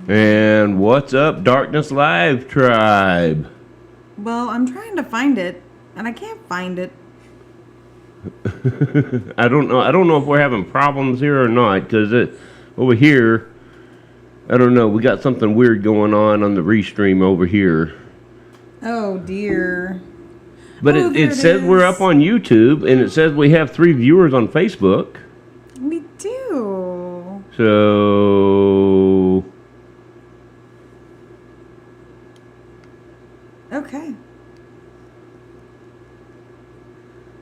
And what's up, Darkness Live Tribe? Well, I'm trying to find it, and I can't find it. I don't know if we're having problems here or not, because over here, I don't know, we got something weird going on the restream over here. Oh, dear. But it says we're up on YouTube, and it says we have 3 viewers on Facebook. We do. So... Okay.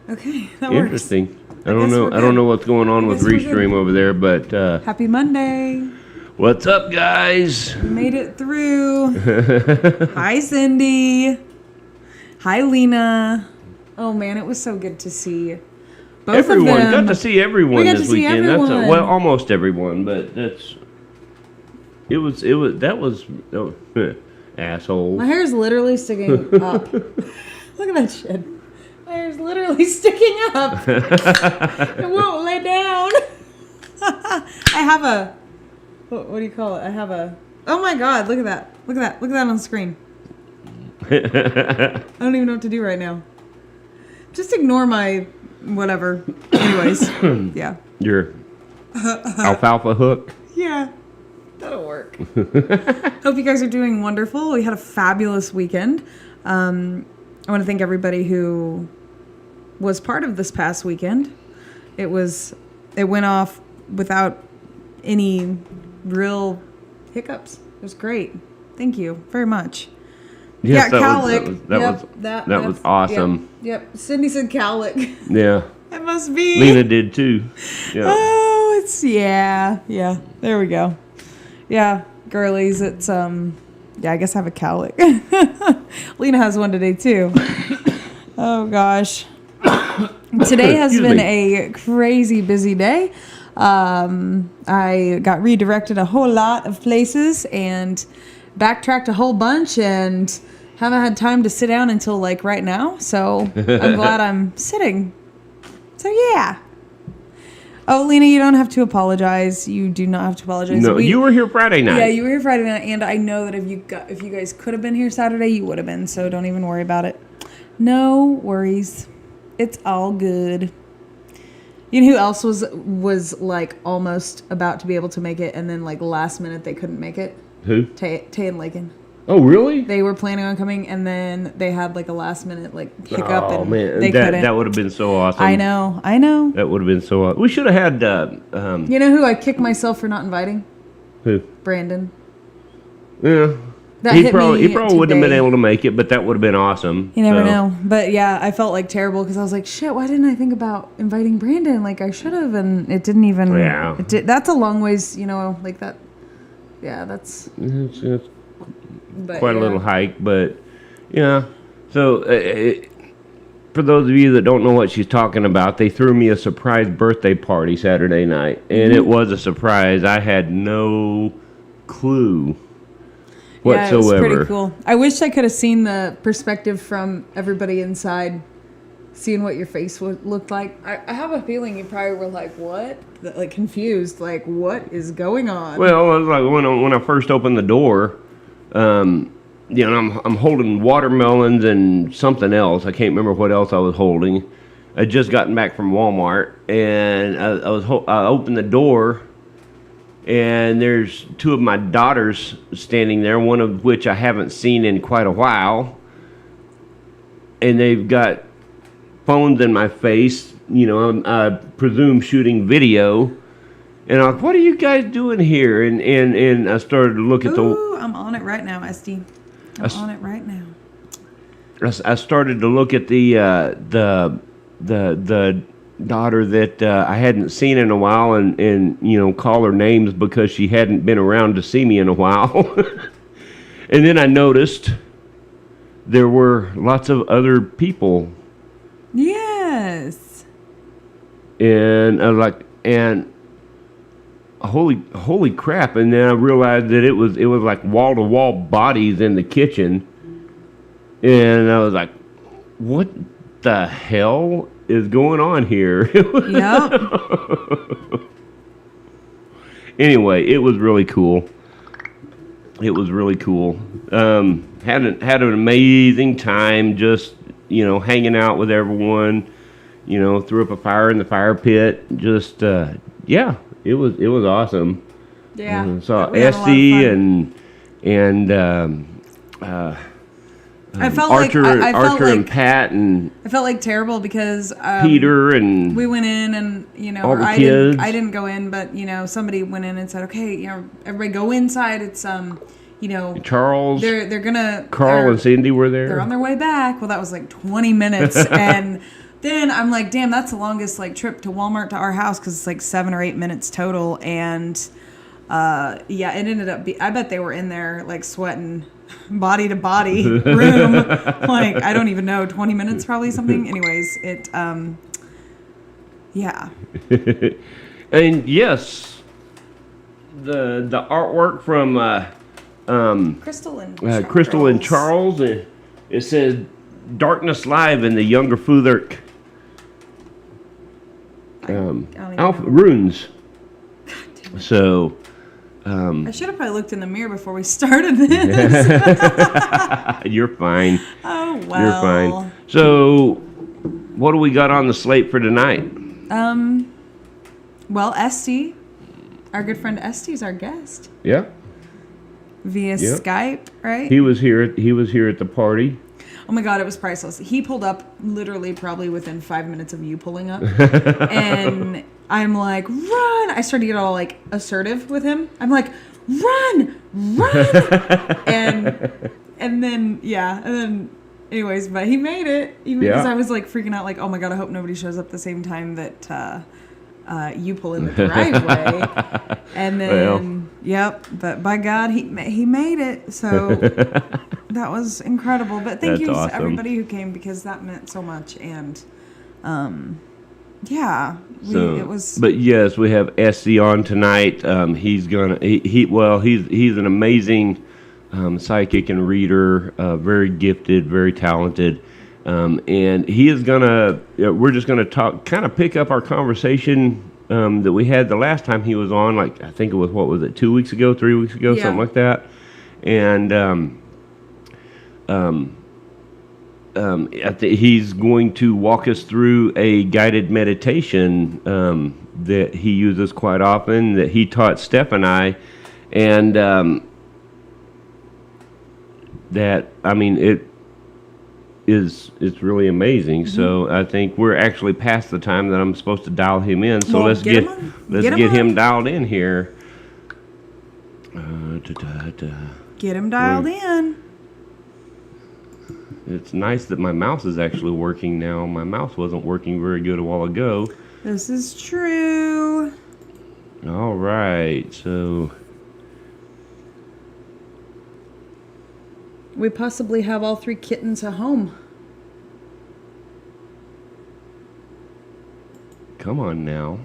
Okay, that works. Interesting. I don't know what's going on with Restream over there, but Happy Monday. What's up, guys? We made it through. Hi, Cindy. Hi, Lena. Oh man, it was so good to see both everyone. of them. Got to see everyone this weekend. Everyone. That's well, almost everyone, but that was asshole. My hair's literally sticking up. Look at that shit. My hair's literally sticking up. It won't lay down. I have a... What do you call it? I have a... Oh my god, look at that. Look at that. Look at that on the screen. I don't even know what to do right now. Just ignore my whatever. Anyways, yeah. Your alfalfa hook? Yeah. That'll work. Hope you guys are doing wonderful. We had a fabulous weekend. I want to thank everybody who was part of this past weekend. It went off without any real hiccups. It was great. Thank you very much. Yes, yeah, Cowlick. That was awesome. Yep. Cindy said Cowlick. Yeah. It must be. Lena did too. Yeah. Oh, it's yeah. There we go. Yeah, girlies, it's I guess I have a cowlick. Lena has one today too. Oh gosh. Today has been a crazy busy day. I got redirected a whole lot of places and backtracked a whole bunch and haven't had time to sit down until like right now. So I'm glad I'm sitting. So yeah. Oh, Lena, you don't have to apologize. You do not have to apologize. No, you were here Friday night. Yeah, you were here Friday night, and I know that if you guys could have been here Saturday, you would have been. So don't even worry about it. No worries. It's all good. You know who else was like almost about to be able to make it, and then like last minute they couldn't make it? Who? Tay and Lakin. Oh, really? They were planning on coming, and then they had like a last minute like hiccup, and man, they couldn't. That would have been so awesome. I know. That would have been so awesome. We should have had. You know who I kicked myself for not inviting? Who? Brandon. Yeah. He probably wouldn't have been able to make it, but that would have been awesome. You never know. But yeah, I felt like terrible because I was like, shit, why didn't I think about inviting Brandon? Like I should have, and it didn't even. Yeah. That's a long ways, like that. Yeah, that's. It's quite a little hike, but yeah. So for those of you that don't know what she's talking about, they threw me a surprise birthday party Saturday night, and it was a surprise. I had no clue whatsoever. Yeah, it was pretty cool. I wish I could have seen the perspective from everybody inside, seeing what your face looked like. I have a feeling you probably were like, what? Like confused, like what is going on? Well, it was like when I first opened the door, I'm holding watermelons and something else. I can't remember what else I was holding. I'd just gotten back from Walmart, and I opened the door, and there's 2 of my daughters standing there, one of which I haven't seen in quite a while, and they've got phones in my face, I presume shooting video, and I'm like, what are you guys doing here? And I started to look at I'm on it right now, Estee. I'm on it right now. I started to look at the daughter that I hadn't seen in a while, and call her names because she hadn't been around to see me in a while. And then I noticed there were lots of other people. Yes. And I was like, and holy crap! And then I realized that it was like wall to wall bodies in the kitchen, and I was like, what the hell is going on here? Yep. Anyway, it was really cool. It was really cool. Had an amazing time, just hanging out with everyone. Threw up a fire in the fire pit. Just yeah, it was awesome. Yeah. Saw We had a lot of Essie fun. and I felt Archer, like I felt Archer and like Pat and I felt like terrible because Peter and we went in and all or the I kids. didn't go in, but somebody went in and said, okay, everybody go inside. It's Charles, they're gonna Carl and Cindy were there. they're on their way back. Well, that was like 20 minutes, and then I'm like, damn, that's the longest like trip to Walmart to our house because it's like 7 or 8 minutes total, and yeah, it ended up I bet they were in there like sweating body to body room like I don't even know 20 minutes probably something. Anyways, it yeah. And yes, the artwork from Crystal and Charles. It says Darkness Live in the Younger Futherk runes. So I should have probably looked in the mirror before we started this. you're fine. Oh well. You're fine. So what do we got on the slate for tonight? Well, Estee, our good friend Estee's our guest Yeah. via Yep. Skype, right? He was here at the party. Oh my God, it was priceless. He pulled up literally probably within 5 minutes of you pulling up. And I'm like, run. I started to get all like assertive with him. I'm like, run. and then, yeah. And then anyways, but he made it. Even because I was like freaking out like, oh my God, I hope nobody shows up the same time that you pull in the driveway. And then, yep. But by God, he made it. So that was incredible. But thank you awesome. to everybody who came because that meant so much. And yeah, it was. But yes, we have Essie on tonight. He's an amazing psychic and reader, very gifted, very talented. And he is we're just gonna kind of pick up our conversation that we had the last time he was on. Like I think it was 2 weeks ago, 3 weeks ago, something like that. And he's going to walk us through a guided meditation that he uses quite often, that he taught Steph and I, and it's really amazing. Mm-hmm. So I think we're actually past the time that I'm supposed to dial him in. So let's get him dialed in here. Get him dialed in. It's nice that my mouse is actually working now. My mouse wasn't working very good a while ago. This is true. All right, so we possibly have all 3 kittens at home. Come on now.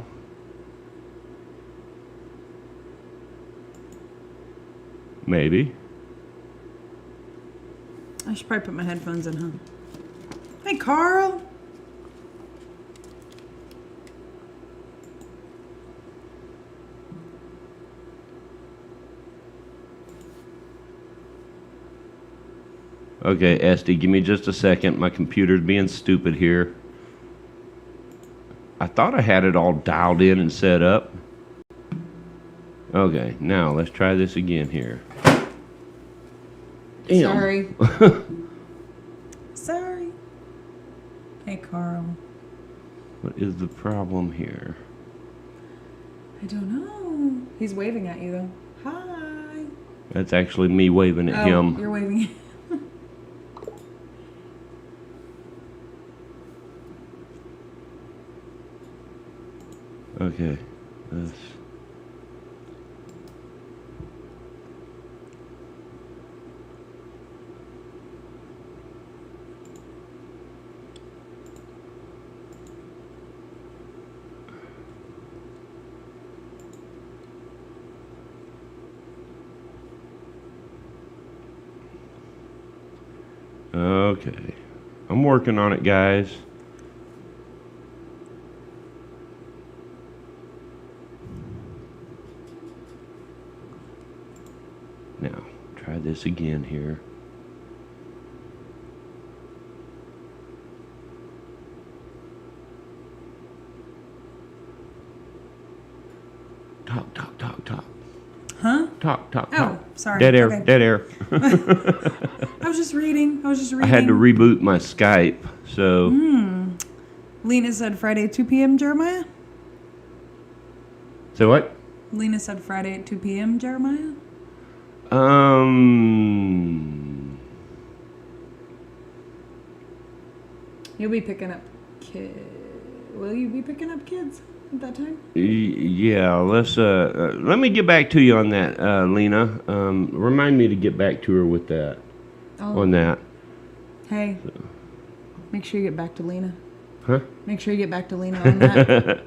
Maybe. I should probably put my headphones in, huh? Hey, Carl. Okay, Esty, give me just a second. My computer's being stupid here. I thought I had it all dialed in and set up. Okay, now let's try this again here. Damn. Sorry. Sorry. Hey, Carl. What is the problem here? I don't know. He's waving at you, though. Hi. That's actually me waving at him. You're waving. Okay. Okay. I'm working on it, guys. Now, Try this again here. Talk. Huh? Talk. Oh, sorry. Dead air. Okay. Dead air. I was just reading. I had to reboot my Skype, so. Lena said Friday at 2 p.m., Jeremiah? So what? Lena said Friday at 2 p.m., Jeremiah? You'll be picking up kids. Will you be picking up kids at that time? Yeah, let me get back to you on that, Lena. Remind me to get back to her with that, on that. Hey, make sure you get back to Lena. Huh? Make sure you get back to Lena on that.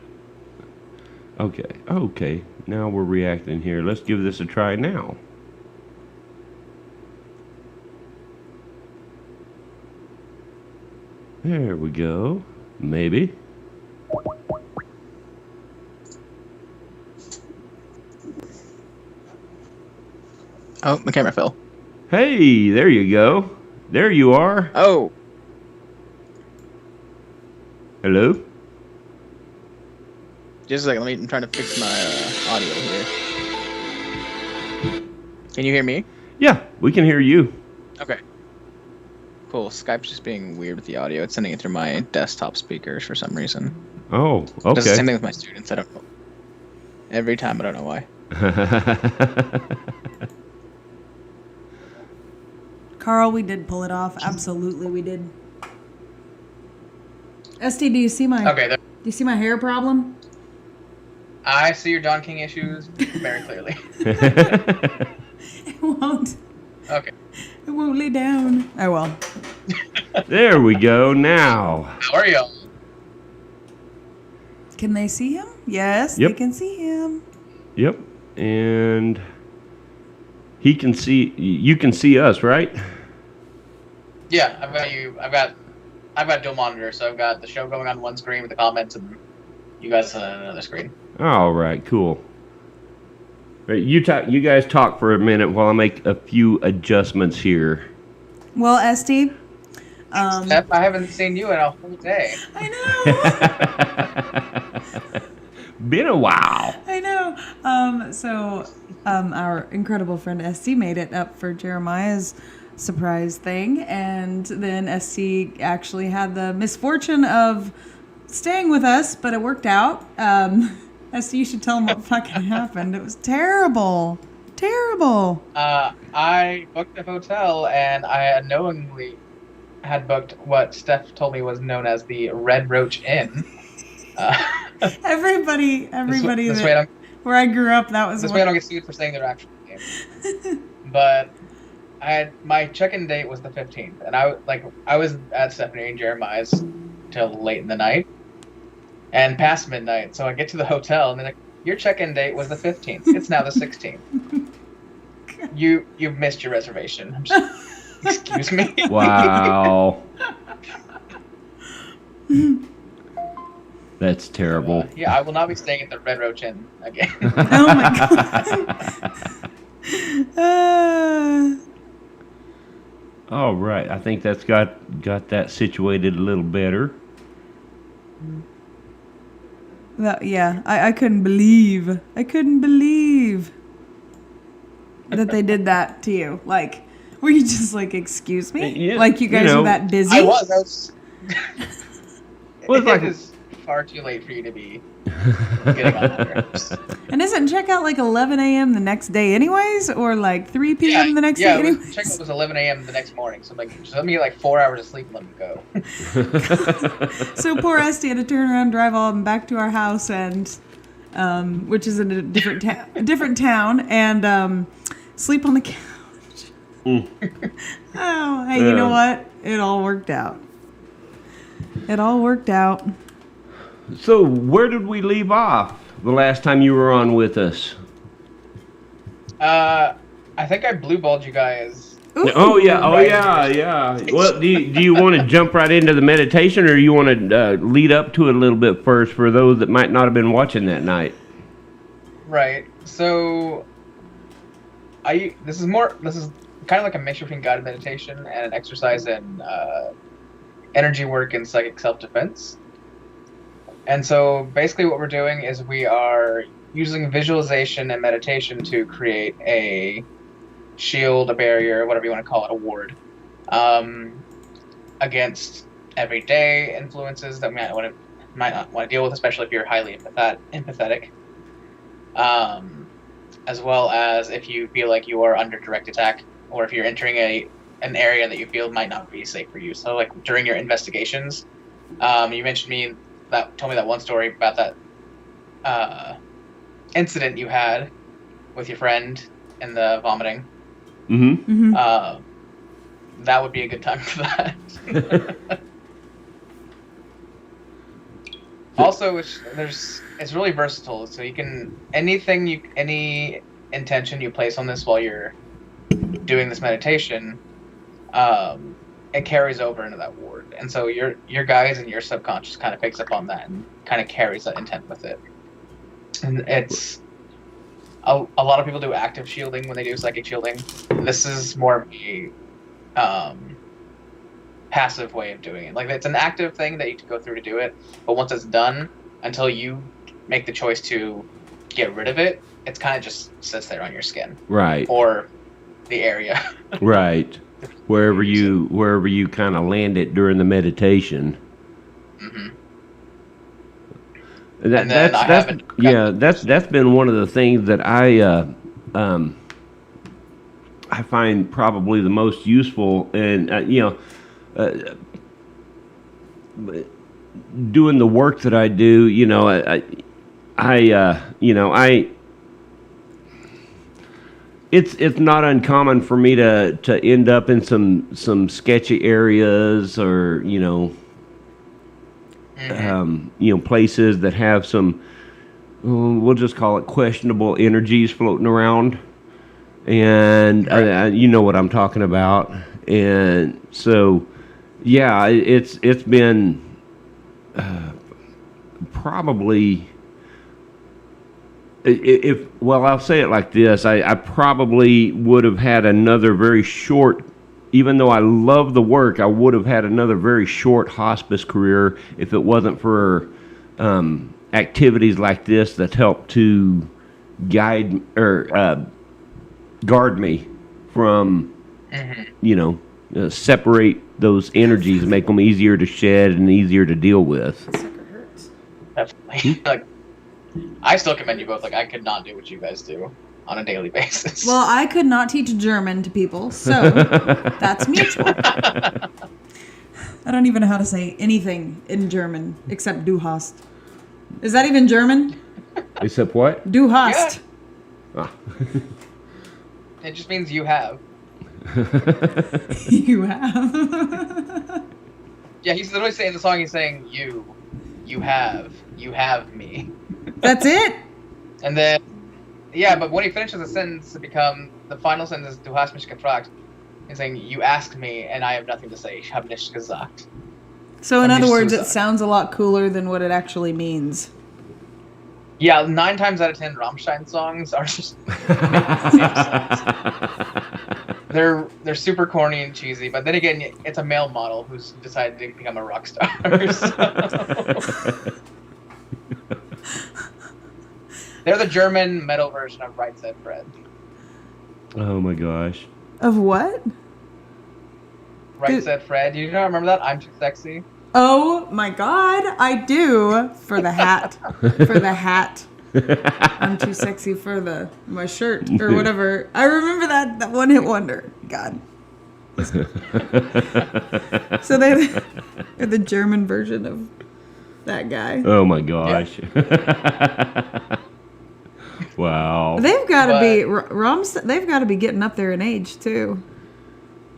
Okay. Now we're reacting here. Let's give this a try now. There we go. Maybe. Oh, the camera fell. Hey, there you go. There you are. Oh. Hello? Just a second, I'm trying to fix my audio here. Can you hear me? Yeah, we can hear you. Okay. Cool. Skype's just being weird with the audio. It's sending it through my desktop speakers for some reason. Oh, It does the same okay. thing with my students. I don't know. Every time, I don't know why. Carl, we did pull it off. Absolutely, we did. Esty, do you see my Okay, do you see my hair problem? I see your Don King issues very clearly. It won't. Okay. It won't lay down. Oh well. There we go now. How are y'all? Can they see him? Yes, Yep. they can see him. Yep. And he can see, you can see us, right? Yeah, I've got you. I've got dual monitor, so I've got the show going on one screen with the comments, and you guys on another screen. All right, cool. Right, you guys talk for a minute while I make a few adjustments here. Well, Esty, Steph, I haven't seen you in a whole day. I know. Been a while. I know. Our incredible friend Esty made it up for Jeremiah's surprise thing, and then Esty actually had the misfortune of staying with us, but it worked out. Esty, you should tell him what fucking happened. It was terrible. Terrible. I booked a hotel, and I unknowingly had booked what Steph told me was known as the Red Roach Inn. Everybody This way I don't, where I grew up, that was this way I don't get sued for saying their actual name. But my check-in date was the 15th, and I was at Stephanie and Jeremiah's till late in the night, and past midnight. So I get to the hotel, and they're like, "Your check-in date was the 15th. It's now the 16th. You've missed your reservation." I'm just, excuse me. Wow. That's terrible. Yeah, I will not be staying at the Red Roach Inn again. Oh my god. All right, I think that's got that situated a little better. I couldn't believe that they did that to you. Like, were you just like, excuse me? Yeah, Like you guys you know, were that busy? I was. Well, it's like- It is far too late for you to be getting on there. And isn't checkout like 11 a.m. the next day anyways? Or like 3 p.m. the next day anyways? Checkout was 11 a.m. the next morning, so I'm like, just let me get like 4 hours of sleep and let me go. So poor Esty had to turn around, drive all back to our house, and which is in a different town, and sleep on the couch. Oh, hey, you know what? It all worked out. So, where did we leave off the last time you were on with us? I think I blue-balled you guys. Ooh. Oh yeah. Right. Well, do you want to jump right into the meditation, or you want to lead up to it a little bit first for those that might not have been watching that night? Right. So This is kind of like a mixture between guided meditation and an exercise in energy work and psychic self-defense. And so basically what we're doing is we are using visualization and meditation to create a shield, a barrier, whatever you want to call it, a ward, against everyday influences that we might not want to deal with, especially if you're highly empathetic. As well as if you feel like you are under direct attack, or if you're entering an area that you feel might not be safe for you. So, like during your investigations, you mentioned told me that one story about that incident you had with your friend and the vomiting. Mm-hmm. That would be a good time for that. Also, it's really versatile. So you can any intention you place on this while you're doing this meditation, it carries over into that ward, and so your guides and your subconscious kind of picks up on that and kind of carries that intent with it. And it's a lot of people do active shielding when they do psychic shielding. This is more of a passive way of doing it. Like, it's an active thing that you go through to do it, but once it's done, until you make the choice to get rid of it, it's kind of just sits there on your skin, Right. or the area. Right. Wherever you kind of land it during the meditation. Mm-hmm. That's been one of the things that I find probably the most useful, and doing the work that I do. It's not uncommon for me to end up in some sketchy areas, or places that have some, we'll just call it questionable energies floating around, and Right. you know what I'm talking about. And so, yeah, it's been probably. I'll say it like this. I probably would have had another very short, even though I love the work, I would have had another very short hospice career if it wasn't for activities like this that help to guide or guard me from, separate those energies, make them easier to shed and easier to deal with. Sucker hurts. Definitely. Like, I still commend you both. Like, I could not do what you guys do on a daily basis. Well, I could not teach German to people, so that's mutual. I don't even know how to say anything in German except du hast. Is that even German? Except what? Du hast. Ah. It just means you have. You have. Yeah, he's literally saying in the song, he's saying you have me. That's it? And then, yeah, but when he finishes the sentence, the final sentence is, du hast mich gefragt. He's saying, you asked me, and I have nothing to say. Ich habe nichts gesagt. So in I'm other just words, it suicide. sounds a lot cooler than what it actually means. Yeah, 9 times out of 10 Rammstein songs are just they're super corny and cheesy, but then again, it's a male model who's decided to become a rock star. So. They're the German metal version of Right Said Fred. Oh my gosh. Of what? Right Said Fred. You don't remember that? I'm Too Sexy. Oh my god, I do. For the hat. For the hat. I'm too sexy for my shirt or whatever. I remember that one hit wonder. God. So they're the German version of that guy. Oh my gosh. Wow. They've got to be they've got to be getting up there in age too.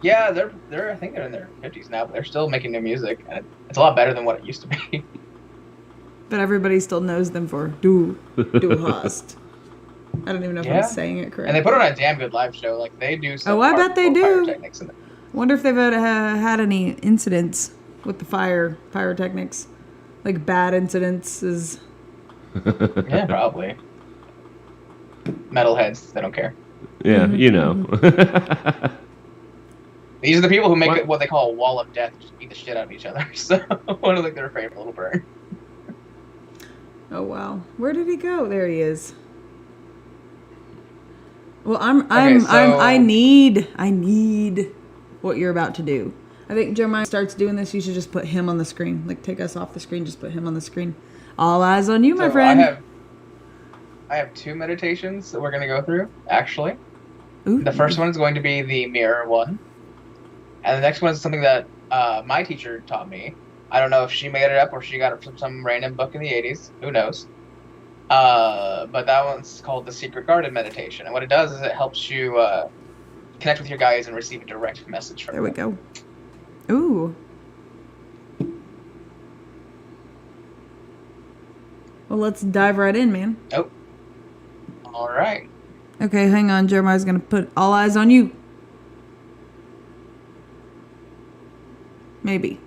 Yeah, they're I think they're in their 50s now, but they're still making new music, and it's a lot better than what it used to be. But everybody still knows them for Du hast. I don't even know if I'm saying it correctly. And they put on a damn good live show. Like, they do some I bet they do. pyrotechnics in it. Wonder if they've had any incidents with the pyrotechnics, like bad incidences. Yeah, probably. Metalheads, they don't care. Yeah, you know. These are the people who make What? it what they call a wall of death, just beat the shit out of each other. So I don't think they're afraid of a little burn. Oh wow, where did he go? There he is. Well, I need what you're about to do. I think Jeremiah starts doing this. You should just put him on the screen. Like, take us off the screen. Just put him on the screen. All eyes on you, my friend. I have 2 meditations that we're going to go through, actually. Ooh. The first one is going to be the mirror one. And the next one is something that my teacher taught me. I don't know if she made it up or she got it from some random book in the 80s. Who knows? But that one's called the Secret Garden Meditation. And what it does is it helps you connect with your guides and receive a direct message from them. There we go. Ooh. Well, let's dive right in, man. Oh. All right. Okay, hang on. Jeremiah's going to put all eyes on you. Maybe.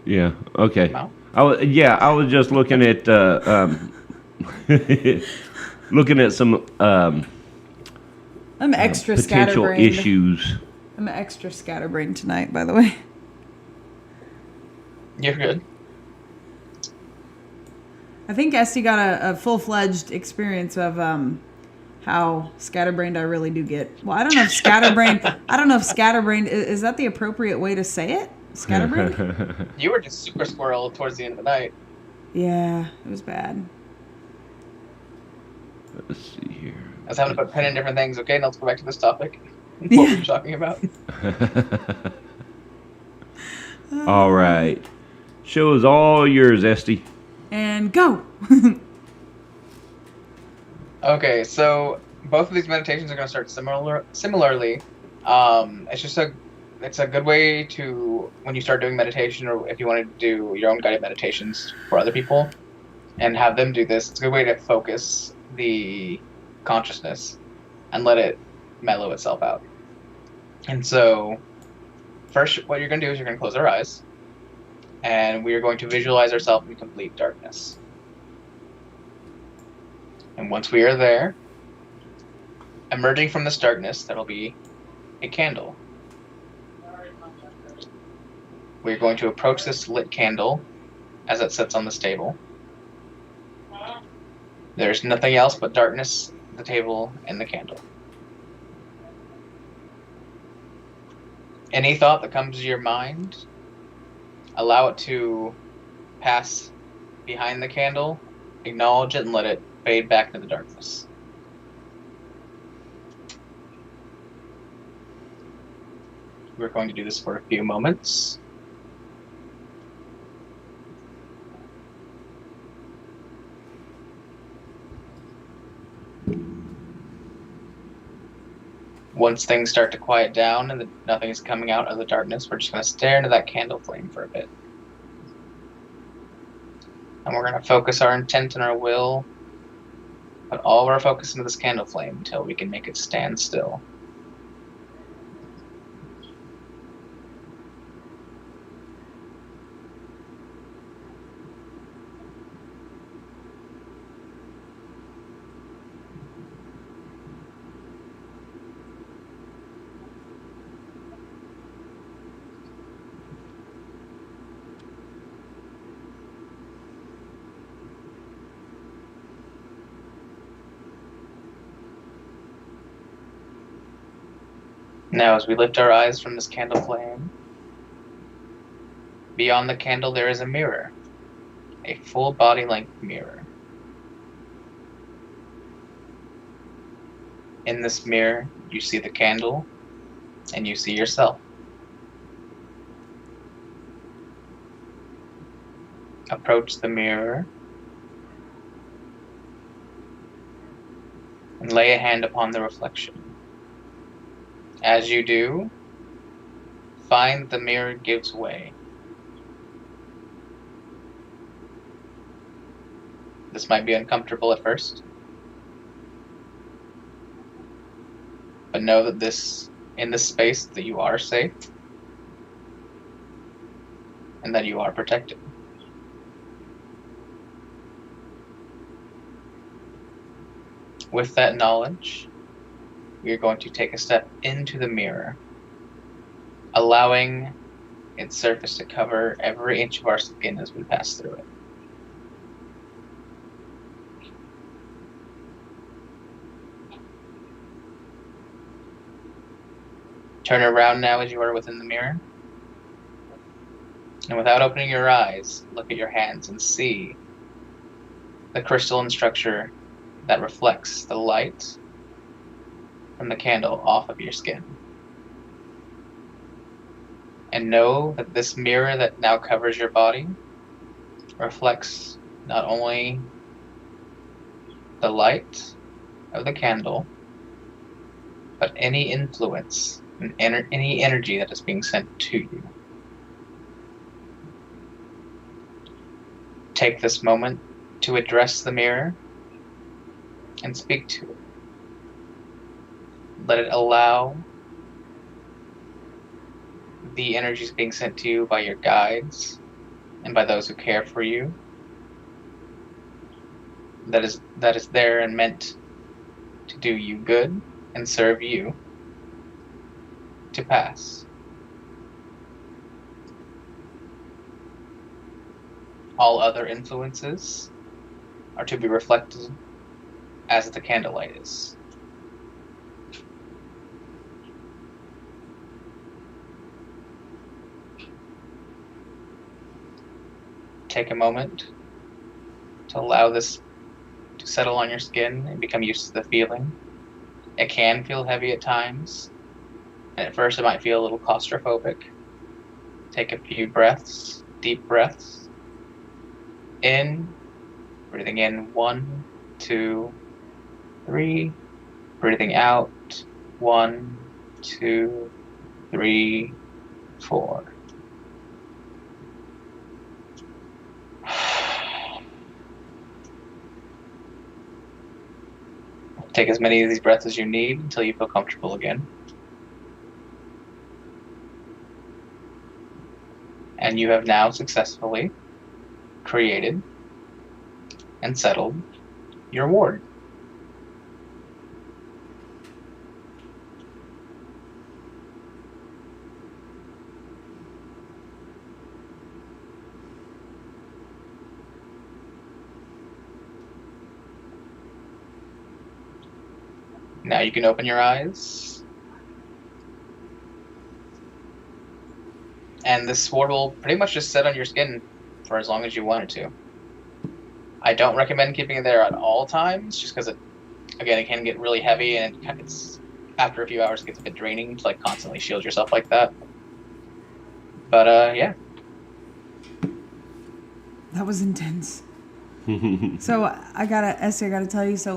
Yeah. Okay. No. I was just looking at looking at some I'm extra potential scatterbrained. issues. I'm extra scatterbrained tonight, by the way. You're good. I think Estee got a full-fledged experience of how scatterbrained I really do get. Well, I don't know if scatterbrained is that the appropriate way to say it? Scatterbrained? You were just super squirrel towards the end of the night. Yeah, it was bad. Let's see here. I was having to put pen in different things. Okay, now let's go back to this topic. What Yeah. were you talking about? All right. Show is all yours, Estee. And go. Okay, so both of these meditations are going to start similarly. It's a good way to, when you start doing meditation, or if you want to do your own guided meditations for other people and have them do this, it's a good way to focus the consciousness and let it mellow itself out. And so first, what you're going to do is you're going to close our eyes, and we are going to visualize ourselves in complete darkness. And once we are there, emerging from this darkness, there'll be a candle. We're going to approach this lit candle as it sits on this table. There's nothing else but darkness, the table, and the candle. Any thought that comes to your mind, allow it to pass behind the candle, acknowledge it, and let it fade back into the darkness. We're going to do this for a few moments. Once things start to quiet down and nothing is coming out of the darkness, we're just going to stare into that candle flame for a bit. And we're going to focus our intent and our will, put all of our focus into this candle flame until we can make it stand still. Now, as we lift our eyes from this candle flame, beyond the candle there is a mirror, a full body-length mirror. In this mirror, you see the candle, and you see yourself. Approach the mirror, and lay a hand upon the reflection. As you do, find the mirror gives way. This might be uncomfortable at first, but know that in this space that you are safe and that you are protected. With that knowledge, we are going to take a step into the mirror, allowing its surface to cover every inch of our skin as we pass through it. Turn around now as you are within the mirror. And without opening your eyes, look at your hands and see the crystalline structure that reflects the light from the candle off of your skin. And know that this mirror that now covers your body reflects not only the light of the candle, but any influence and any energy that is being sent to you. Take this moment to address the mirror and speak to it. Let it allow the energies being sent to you by your guides and by those who care for you that is there and meant to do you good and serve you to pass. All other influences are to be reflected as the candlelight is. Take a moment to allow this to settle on your skin and become used to the feeling. It can feel heavy at times, and at first it might feel a little claustrophobic. Take a few breaths, deep breaths. In, breathing in 1, 2, 3. Breathing out 1, 2, 3, 4. Take as many of these breaths as you need until you feel comfortable again. And you have now successfully created and settled your ward. Now you can open your eyes. And this sword will pretty much just sit on your skin for as long as you want it to. I don't recommend keeping it there at all times, just because it can get really heavy, and it's after a few hours it gets a bit draining to constantly shield yourself like that. But yeah. That was intense. So Estee, I gotta tell you, so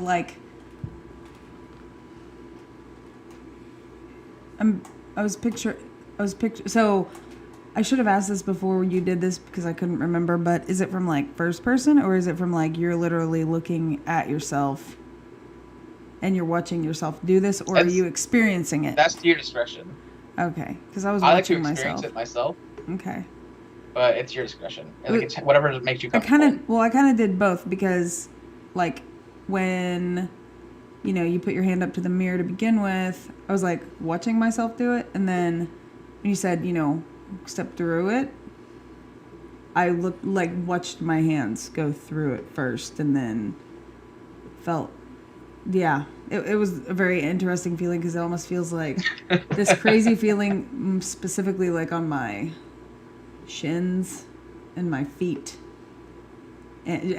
so I should have asked this before you did this because I couldn't remember, but is it from first person, or is it from you're literally looking at yourself and you're watching yourself do this, or are you experiencing it? That's to your discretion. Okay, because I was watching myself. I like to experience it myself. Okay. But it's your discretion. It's whatever makes you comfortable. I kind of did both because when you put your hand up to the mirror to begin with, I was watching myself do it, and then when you said step through it, I watched my hands go through it first, and then felt it was a very interesting feeling because it almost feels like this crazy feeling, specifically on my shins and my feet, and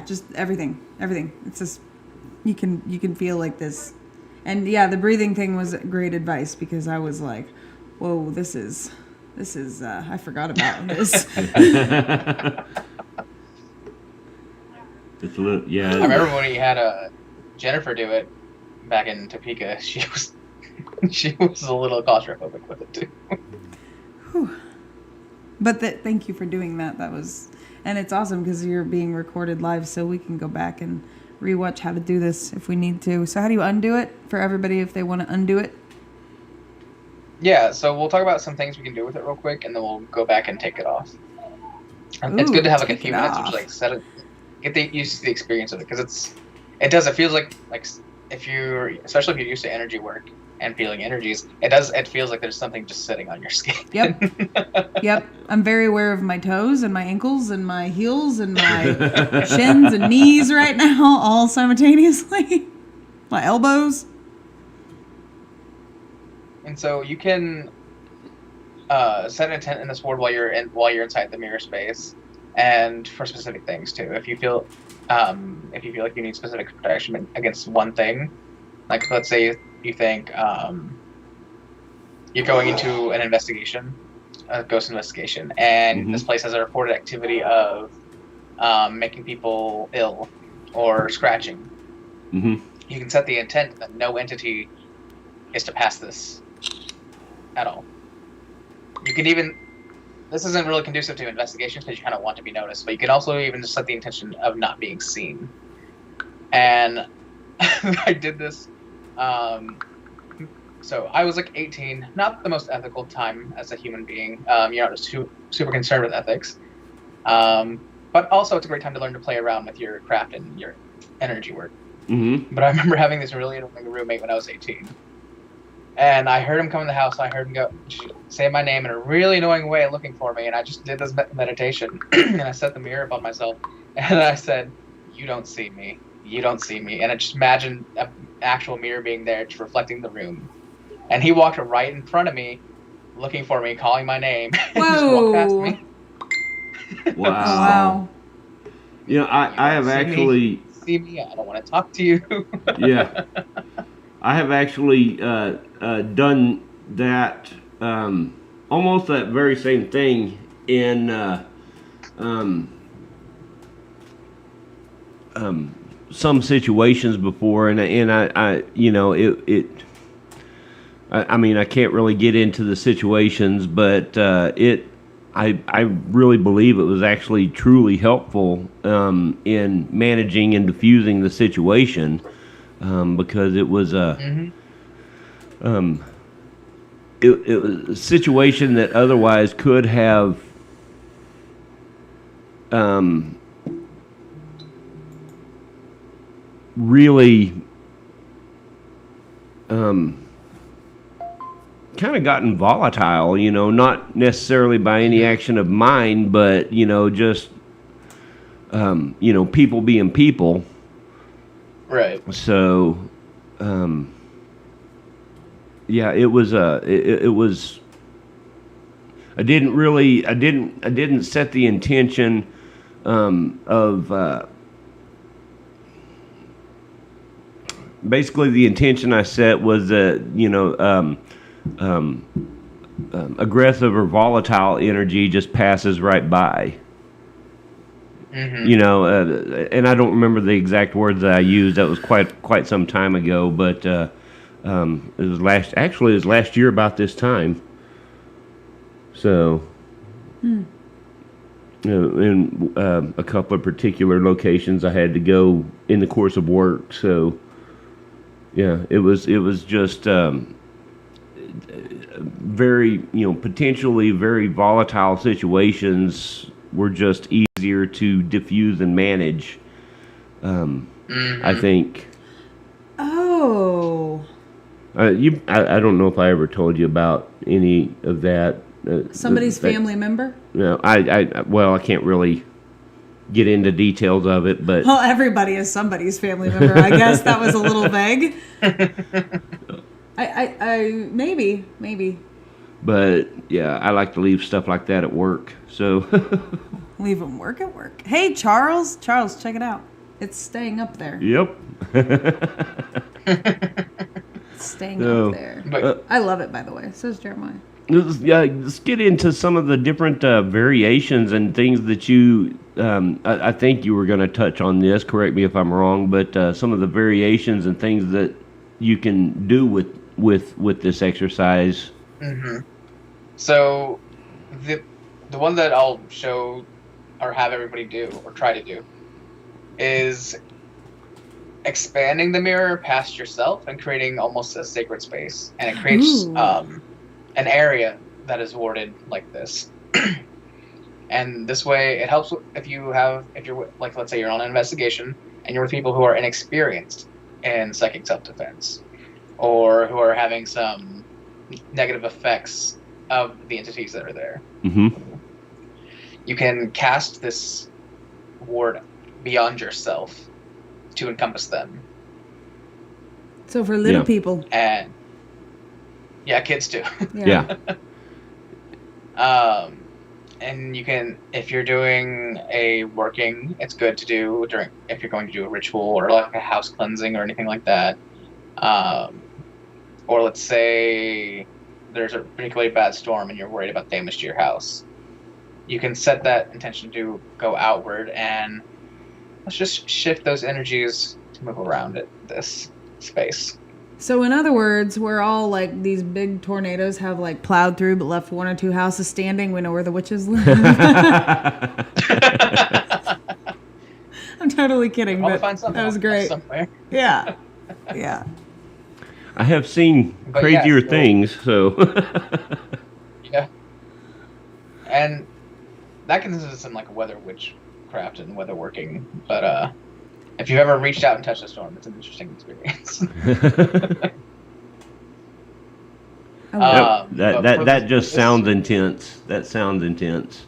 just everything. It's just you can feel this, and the breathing thing was great advice because I was whoa, this is I forgot about this. Just a little, yeah. I remember when you had Jennifer do it back in Topeka. She was a little claustrophobic with it too. Whew. But thank you for doing that. That was, and it's awesome because you're being recorded live, so we can go back and rewatch how to do this if we need to. So how do you undo it for everybody if they want to undo it? Yeah, so we'll talk about some things we can do with it real quick, and then we'll go back and take it off. It's good to have a few minutes to just set it, get used to the experience of it, because it feels like especially if you're used to energy work and feeling energies, it feels like there's something just sitting on your skin. Yep. I'm very aware of my toes and my ankles and my heels and my shins and knees right now, all simultaneously. My elbows. And so you can set an intent in this board while you're inside the mirror space, and for specific things too. If you feel like you need specific protection against one thing, like let's say you think you're going into an investigation, a ghost investigation, and this place has a reported activity of making people ill or scratching. You can set the intent that no entity is to pass this at all. You can even, this isn't really conducive to investigations because you kind of want to be noticed, but you can also even just set the intention of not being seen. And I did this, so I was like 18, not the most ethical time as a human being. You're not just super concerned with ethics. But also it's a great time to learn to play around with your craft and your energy work. But I remember having this really annoying roommate when I was 18. And I heard him come in the house. I heard him go say my name in a really annoying way, looking for me. And I just did this meditation. And I set the mirror up on myself. And I said, "You don't see me. You don't see me." And I just imagined an actual mirror being there, just reflecting the room. And he walked right in front of me, looking for me, calling my name. And just walked past me. Wow. Wow. You know, I have actually... See me? I don't want to talk to you. Yeah. I have actually done that, almost that very same thing in some situations before, and I you know, I mean, I can't really get into the situations, but I really believe it was actually truly helpful in managing and diffusing the situation. Because it was it was a situation that otherwise could have really kind of gotten volatile, you know, not necessarily by any action of mine, but, you know, just you know, people being people. Right. So, yeah, it was it was. I didn't set the intention of. Basically, the intention I set was that, you know, aggressive or volatile energy just passes right by. You know, and I don't remember the exact words that I used. That was quite some time ago. But it was last year about this time. So, you know, in a couple of particular locations, I had to go in the course of work. So, yeah, it was just very, you know, potentially very volatile situations were just easier to diffuse and manage. I think. Oh. I don't know if I ever told you about any of that. Somebody's family member? No, well, I can't really get into details of it, but Well, everybody is somebody's family member. I guess that was a little vague. I maybe. But yeah, I like to leave stuff like that at work. So Leave them work at work. Hey, Charles, check it out. It's staying up there. Yep. It's staying up there. I love it, by the way. So does Jeremiah. Let's get into some of the different variations and things that you. I think you were going to touch on this. Correct me if I'm wrong, but some of the variations and things that you can do with this exercise. So, the one that I'll show or have everybody do or try to do is expanding the mirror past yourself and creating almost a sacred space, and it creates an area that is warded like this. And this way it helps if you're like, let's say you're on an investigation and you're with people who are inexperienced, in psychic self-defense, or who are having some negative effects of the entities that are there. Mm-hmm. You can cast this ward beyond yourself to encompass them. So for little people. And yeah, kids too. Yeah. And you can, if you're doing a working, it's good to do if you're going to do a ritual or like a house cleansing or anything like that. Or let's say there's a particularly bad storm and you're worried about damage to your house. You can set that intention to go outward, and let's just shift those energies to move around this space. So in other words, we're all like these big tornadoes have like plowed through but left 1 or 2 houses standing. We know where the witches live. I'm totally kidding, but that was great. Somewhere. Yeah. Yeah. I have seen crazier things, so. Yeah. And that consists in like weather witchcraft and weather working, but if you've ever reached out and touched a storm, it's an interesting experience. That just sounds intense. That sounds intense.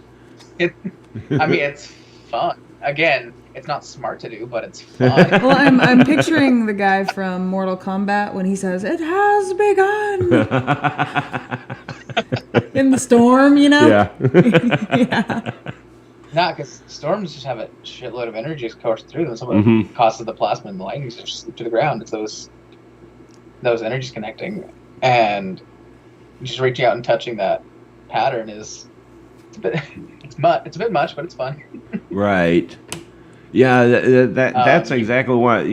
I mean, it's fun. Again, it's not smart to do, but it's fun. Well, I'm picturing the guy from Mortal Kombat when he says, "It has begun." In the storm, you know? Yeah. Yeah. Not because storms just have a shitload of energy course through them. Some of the causes the plasma and the lightning just slip to the ground. It's those energies connecting, and just reaching out and touching that pattern it's a bit much, but it's fun. Right. Yeah, that's exactly why,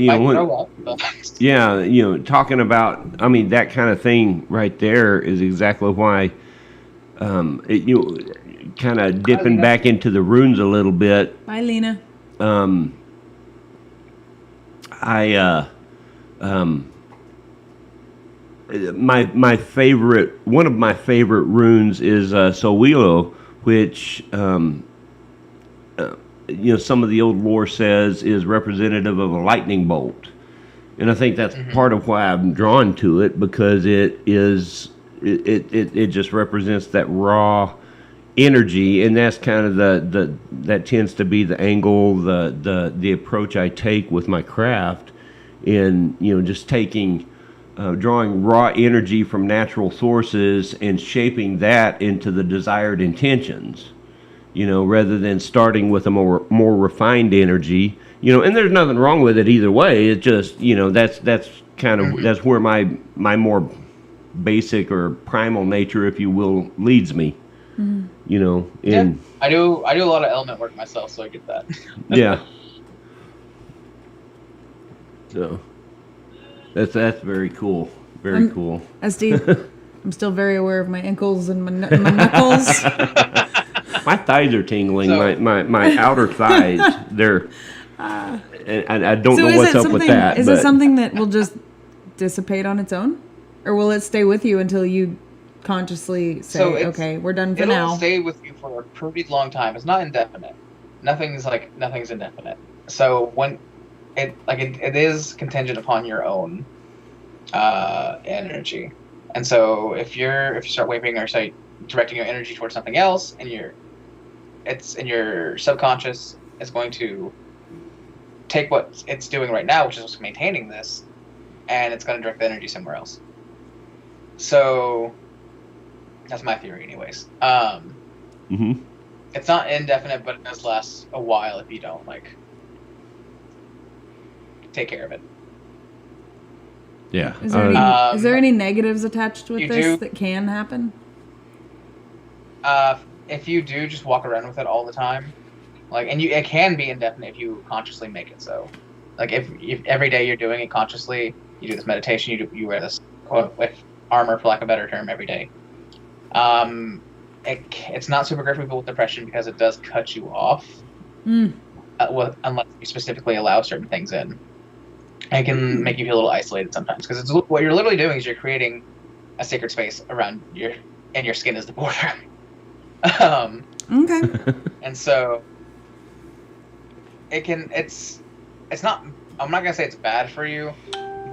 talking about, I mean, that kind of thing right there is exactly why, kind of dipping back into the runes a little bit. Bye, Lena. One of my favorite runes is Sowilo, which some of the old lore says is representative of a lightning bolt, and I think that's part of why I'm drawn to it, because it just represents that raw energy, and that's kind of that tends to be the angle, the approach I take with my craft, in just taking drawing raw energy from natural sources and shaping that into the desired intentions, rather than starting with a more refined energy, and there's nothing wrong with it either way. It's just, that's kind of, that's where my more basic or primal nature, if you will, leads me. Yeah, I do a lot of element work myself, so I get that. Yeah. So that's very cool. Very cool. Estee, I'm still very aware of my ankles and my knuckles. My thighs are tingling. So, my outer thighs, they're. And I don't know what's up with that. Is it something that will just dissipate on its own, or will it stay with you until you consciously say, "Okay, we're done for now"? It'll stay with you for a pretty long time. It's not indefinite. Nothing's indefinite. So when it is contingent upon your own energy, and so if you start waving or say directing your energy towards something else, and your subconscious is going to take what it's doing right now, which is maintaining this, and it's going to direct the energy somewhere else. So that's my theory, anyways. It's not indefinite, but it does last a while if you don't take care of it. Yeah. Is there any negatives attached with this that can happen? If you do, just walk around with it all the time. It can be indefinite if you consciously make it so. If every day you're doing it consciously, you do this meditation, you wear this with armor, for lack of a better term, every day. It's not super great for people with depression because it does cut you off, unless you specifically allow certain things in. And it can make you feel a little isolated sometimes, because what you're literally doing is you're creating a sacred space around and your skin is the border. Okay. And so it's not, I'm not gonna say it's bad for you,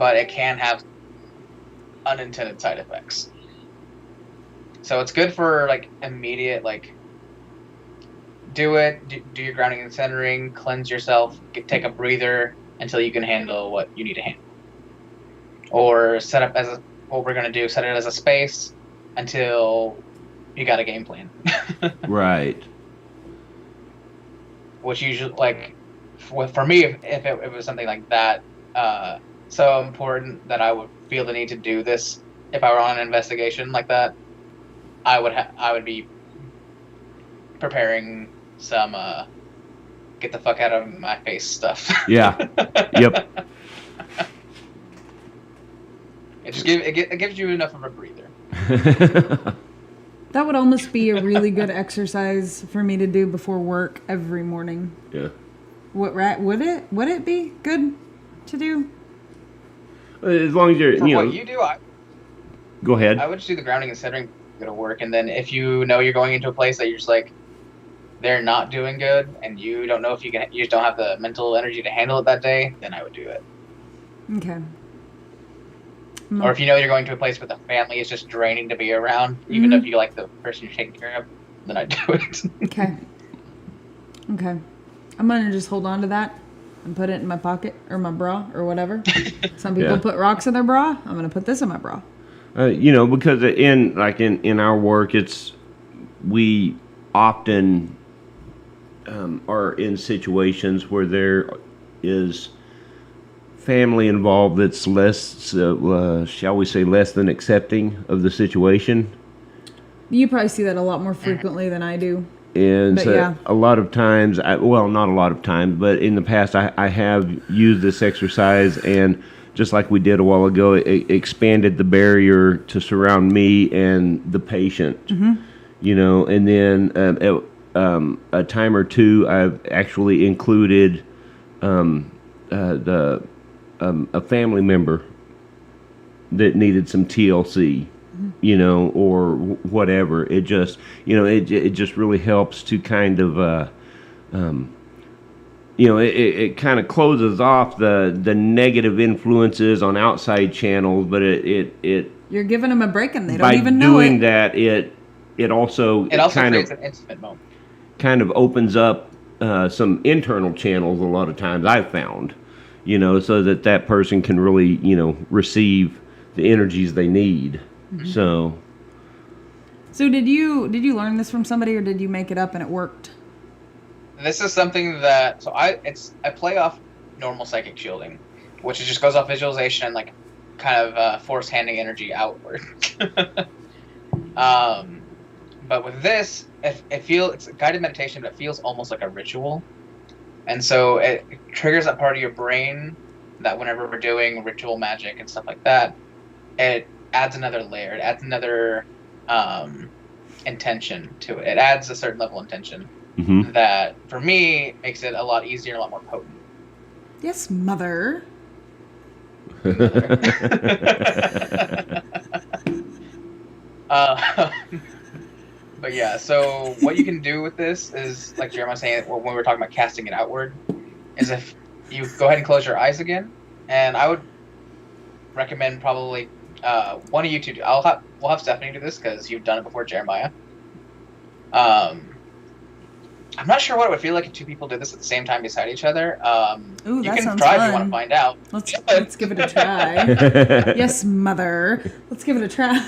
but it can have unintended side effects. So it's good for like immediate, like do your grounding and centering, cleanse yourself, take a breather until you can handle what you need to handle. Or set it as a space until you got a game plan. Right. Which usually, like, for me, if it was something like that, so important that I would feel the need to do this, if I were on an investigation like that, I would be preparing some get the fuck out of my face stuff. Yeah. Yep. It gives you enough of a breather. That would almost be a really good exercise for me to do before work every morning. Yeah. Would it be good to do? As long as you're, For what you do, go ahead. I would just do the grounding and centering, go to work, and then if you know you're going into a place that you're just like, they're not doing good, and you don't know if you just don't have the mental energy to handle it that day, then I would do it. Okay. Or if you know you're going to a place where the family is just draining to be around, even if you like the person you're taking care of, then I'd do it. Okay. Okay. I'm going to just hold on to that and put it in my pocket or my bra or whatever. Some people put rocks in their bra. I'm going to put this in my bra. Because in our work, we often are in situations where there is family involved that's less, shall we say, less than accepting of the situation. You probably see that a lot more frequently than I do. And so a lot of times, not a lot of times, but in the past, I have used this exercise, and just like we did a while ago, it expanded the barrier to surround me and the patient. And then a time or two, I've actually included a family member that needed some TLC, or whatever. It just, it just really helps to kind of, it kind of closes off the negative influences on outside channels, but you're giving them a break and they don't even know it. By doing that, it also kind creates an intimate moment. Kind of opens up some internal channels a lot of times, I've found, so that person can really, receive the energies they need. So did you learn this from somebody, or did you make it up and it worked? This is something that I play off normal psychic shielding, which just goes off visualization and like kind of force handing energy outward. But with this, it's a guided meditation, but it feels almost like a ritual, and so it triggers that part of your brain that whenever we're doing ritual magic and stuff like that, it adds another layer. It adds another intention to it. It adds a certain level of intention that, for me, makes it a lot easier and a lot more potent. Yes, mother. But yeah, so what you can do with this is, like Jeremiah was saying, when we were talking about casting it outward, is if you go ahead and close your eyes again, and I would recommend probably one of you two. We'll have Stephanie do this because you've done it before, Jeremiah. I'm not sure what it would feel like if two people did this at the same time beside each other. Ooh, you that can sounds try fun. if you want to find out. Let's give it a try. Yes, mother. Let's give it a try.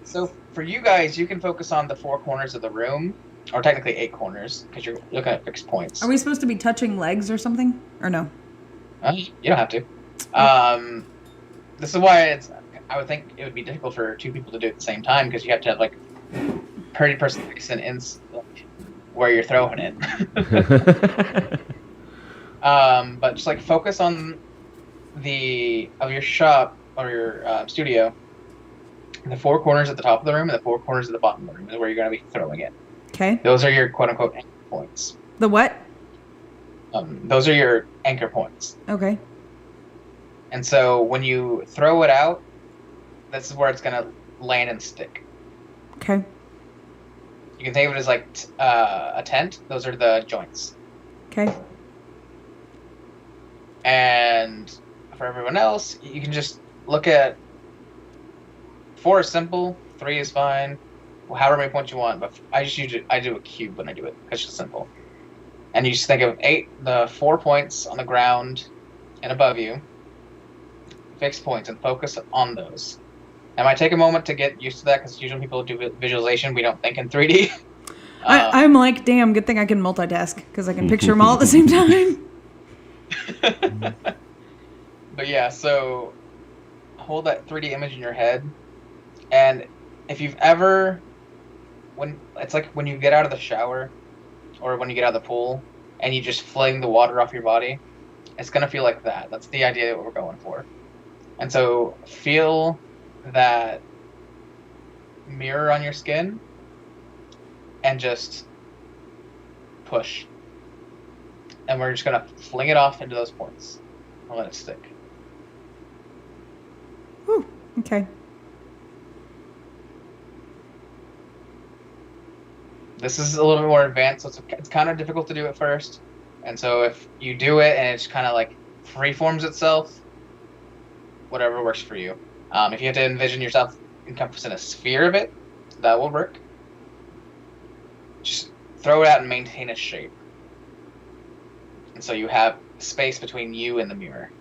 So for you guys, you can focus on the four corners of the room, or technically 8 corners, because you're looking at fixed points. Are we supposed to be touching legs or something, or no? You don't have to. This is why I would think it would be difficult for 2 people to do it at the same time, because you have to have like pretty person in where you're throwing it. But just like focus on your shop or your studio, the 4 corners at the top of the room and the 4 corners at the bottom of the room is where you're going to be throwing it. Okay. Those are your quote unquote anchor points. The what? Those are your anchor points. Okay. And so when you throw it out, this is where it's going to land and stick. Okay. You can think of it as like a tent. Those are the joints. Okay. And for everyone else, you can just look at 4 is simple, 3 is fine, however many points you want. But I do a cube when I do it. It's just simple. And you just think of the 4 points on the ground and above you, fixed points, and focus on those. It might take a moment to get used to that because usually people do visualization. We don't think in 3D. I'm like, damn, good thing I can multitask because I can picture them all at the same time. But yeah, so hold that 3D image in your head, and if you've ever, it's like when you get out of the shower or when you get out of the pool and you just fling the water off your body, it's gonna feel like that. That's the idea that we're going for. And so feel that mirror on your skin and just push. And we're just gonna fling it off into those points and let it stick. Whew, okay. This is a little bit more advanced, so it's kind of difficult to do at first. And so if you do it and it's kind of like freeforms itself, whatever works for you. If you have to envision yourself encompassing a sphere of it, that will work. Just throw it out and maintain a shape. And so you have space between you and the mirror.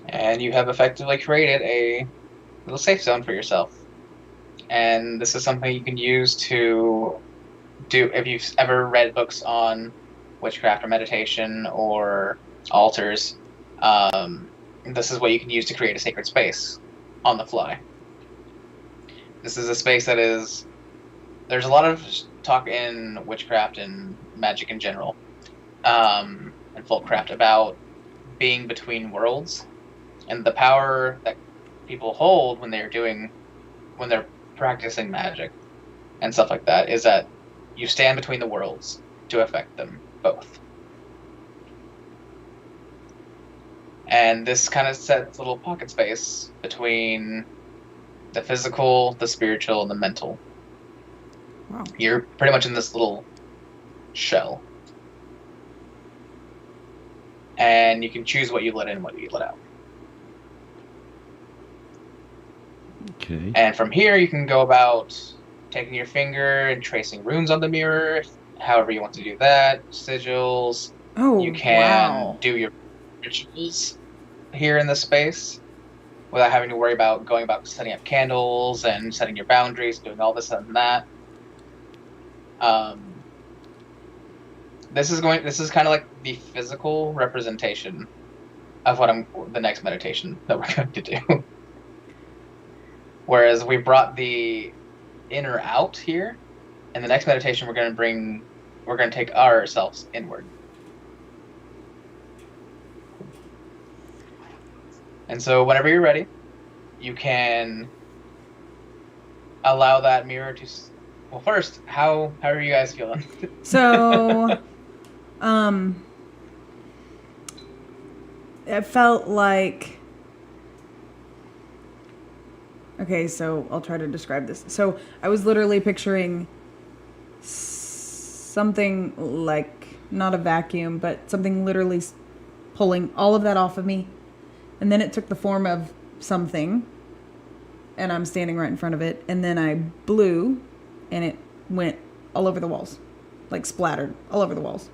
And you have effectively created a little safe zone for yourself. And this is something you can use to do if you've ever read books on witchcraft or meditation or altars. This is what you can use to create a sacred space on the fly. This is a space that is... There's a lot of talk in witchcraft and magic in general, and folkcraft about being between worlds. And the power that people hold when they're practicing magic and stuff like that is that you stand between the worlds to affect them both. And this kind of sets a little pocket space between the physical, the spiritual, and the mental. Wow. You're pretty much in this little shell. And you can choose what you let in and what you let out. Okay. And from here, you can go about taking your finger and tracing runes on the mirror, however you want to do that. Sigils. Oh, You can wow. do your rituals here in this space without having to worry about going about setting up candles and setting your boundaries, doing all this and that. This is kind of like the physical representation of the next meditation that we're going to do. Whereas we brought the inner out here, in the next meditation we're going to take ourselves inward. And so whenever you're ready, you can allow that mirror to... Well, first, how are you guys feeling? So, it felt like... Okay, so I'll try to describe this. So I was literally picturing something like, not a vacuum, but something literally pulling all of that off of me. And then it took the form of something, and I'm standing right in front of it. And then I blew, and it went all over the walls, like splattered all over the walls.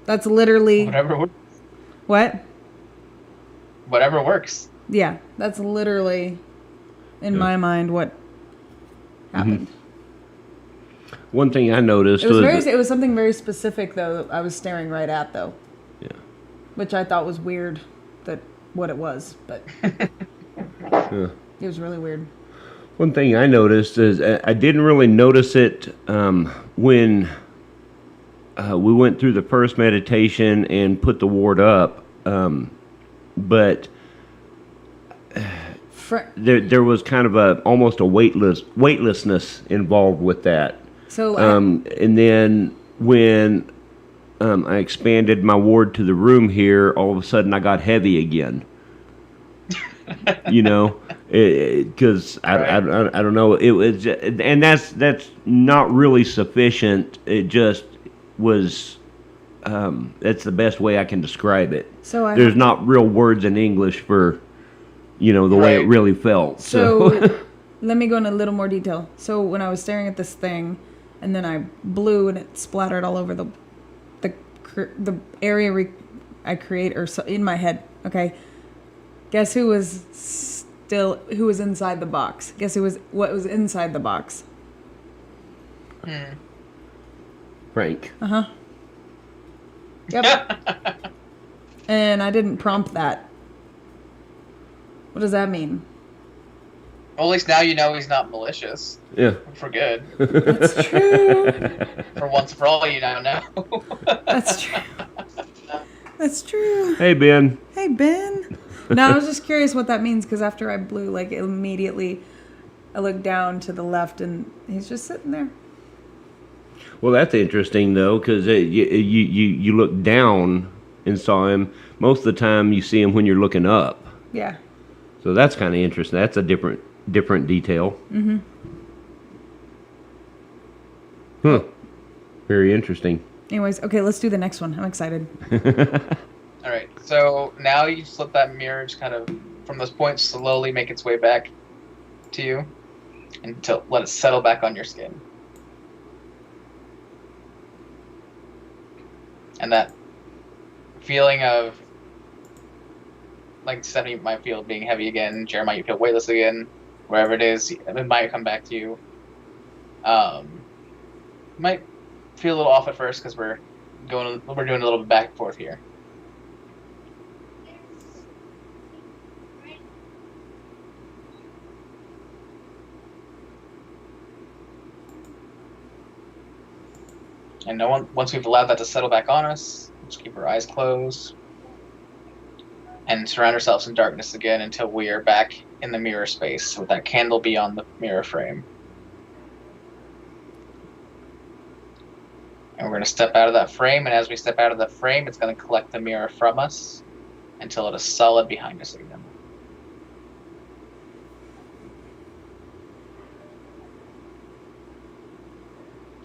That's literally... Whatever works. What? Whatever works. Yeah, that's literally, in my mind, what happened. One thing I noticed It was something very specific, though, that I was staring right at, though. Yeah. Which I thought was weird, what it was, but Yeah. it was really weird. One thing I noticed is I didn't really notice it when we went through the first meditation and put the ward up, but there was kind of almost a weightlessness involved with that. So And then when I expanded my ward to the room here, all of a sudden I got heavy again. You know, because I don't know. It was, and that's not really sufficient. It just was. That's the best way I can describe it. So there's not real words in English for, the way it really felt. So let me go into a little more detail. So when I was staring at this thing, and then I blew and it splattered all over the area I create or so in my head. Okay, guess who was inside the box? Guess what was inside the box? Frank. Yep. And I didn't prompt that. What does that mean? Well, at least now you know he's not malicious. Yeah. For good. That's true. For once for all, you now know. That's true. That's true. Hey, Ben. Hey, Ben. No, I was just curious what that means, because after I blew, like, immediately I looked down to the left and he's just sitting there. Well, that's interesting, though, because you look down and saw him. Most of the time you see him when you're looking up. Yeah. So that's kind of interesting. That's a different detail. Mm-hmm. Huh. Very interesting. Anyways, okay, let's do the next one. I'm excited. All right, so now you just let that mirror just kind of, from those points, slowly make its way back to you and to let it settle back on your skin. And that feeling of, like Stephanie might feel being heavy again, Jeremiah you feel weightless again, wherever it is, it might come back to you. Might feel a little off at first because we're doing a little bit back and forth here. And once we've allowed that to settle back on us, just keep our eyes closed and surround ourselves in darkness again until we are back in the mirror space with that candle beyond the mirror frame. And we're going to step out of that frame, and as we step out of the frame, it's going to collect the mirror from us until it is solid behind us again.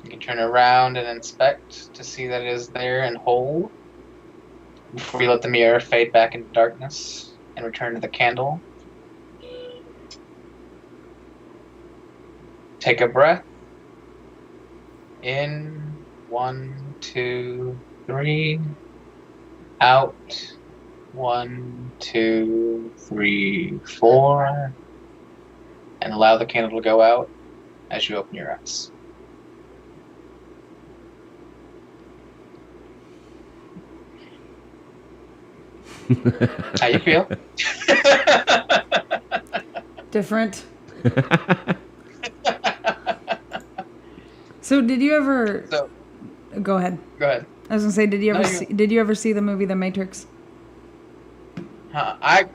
You can turn around and inspect to see that it is there and whole before you let the mirror fade back into darkness and return to the candle. Take a breath. In, 1, 2, 3. Out, 1, 2, 3, 4. And allow the candle to go out as you open your eyes. How you feel? Different. So did you ever... Go ahead. Go ahead. I was going to say, did you ever see the movie The Matrix? I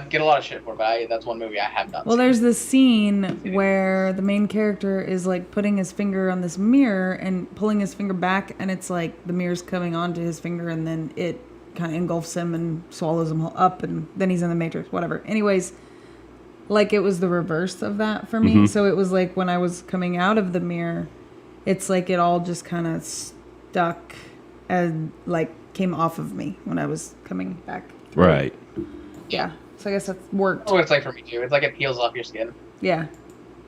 get a lot of shit for it, but that's one movie I have not seen. Well, there's this scene where the main character is like putting his finger on this mirror and pulling his finger back, and it's like the mirror's coming onto his finger, and then it kind of engulfs him and swallows him up, and then he's in the Matrix, whatever. Anyways, like it was the reverse of that for me. Mm-hmm. So it was like when I was coming out of the mirror, it's like it all just kind of stuck and like came off of me when I was coming back. Right. Yeah. So I guess that worked. Oh, it's like for me too. It's like it peels off your skin. Yeah.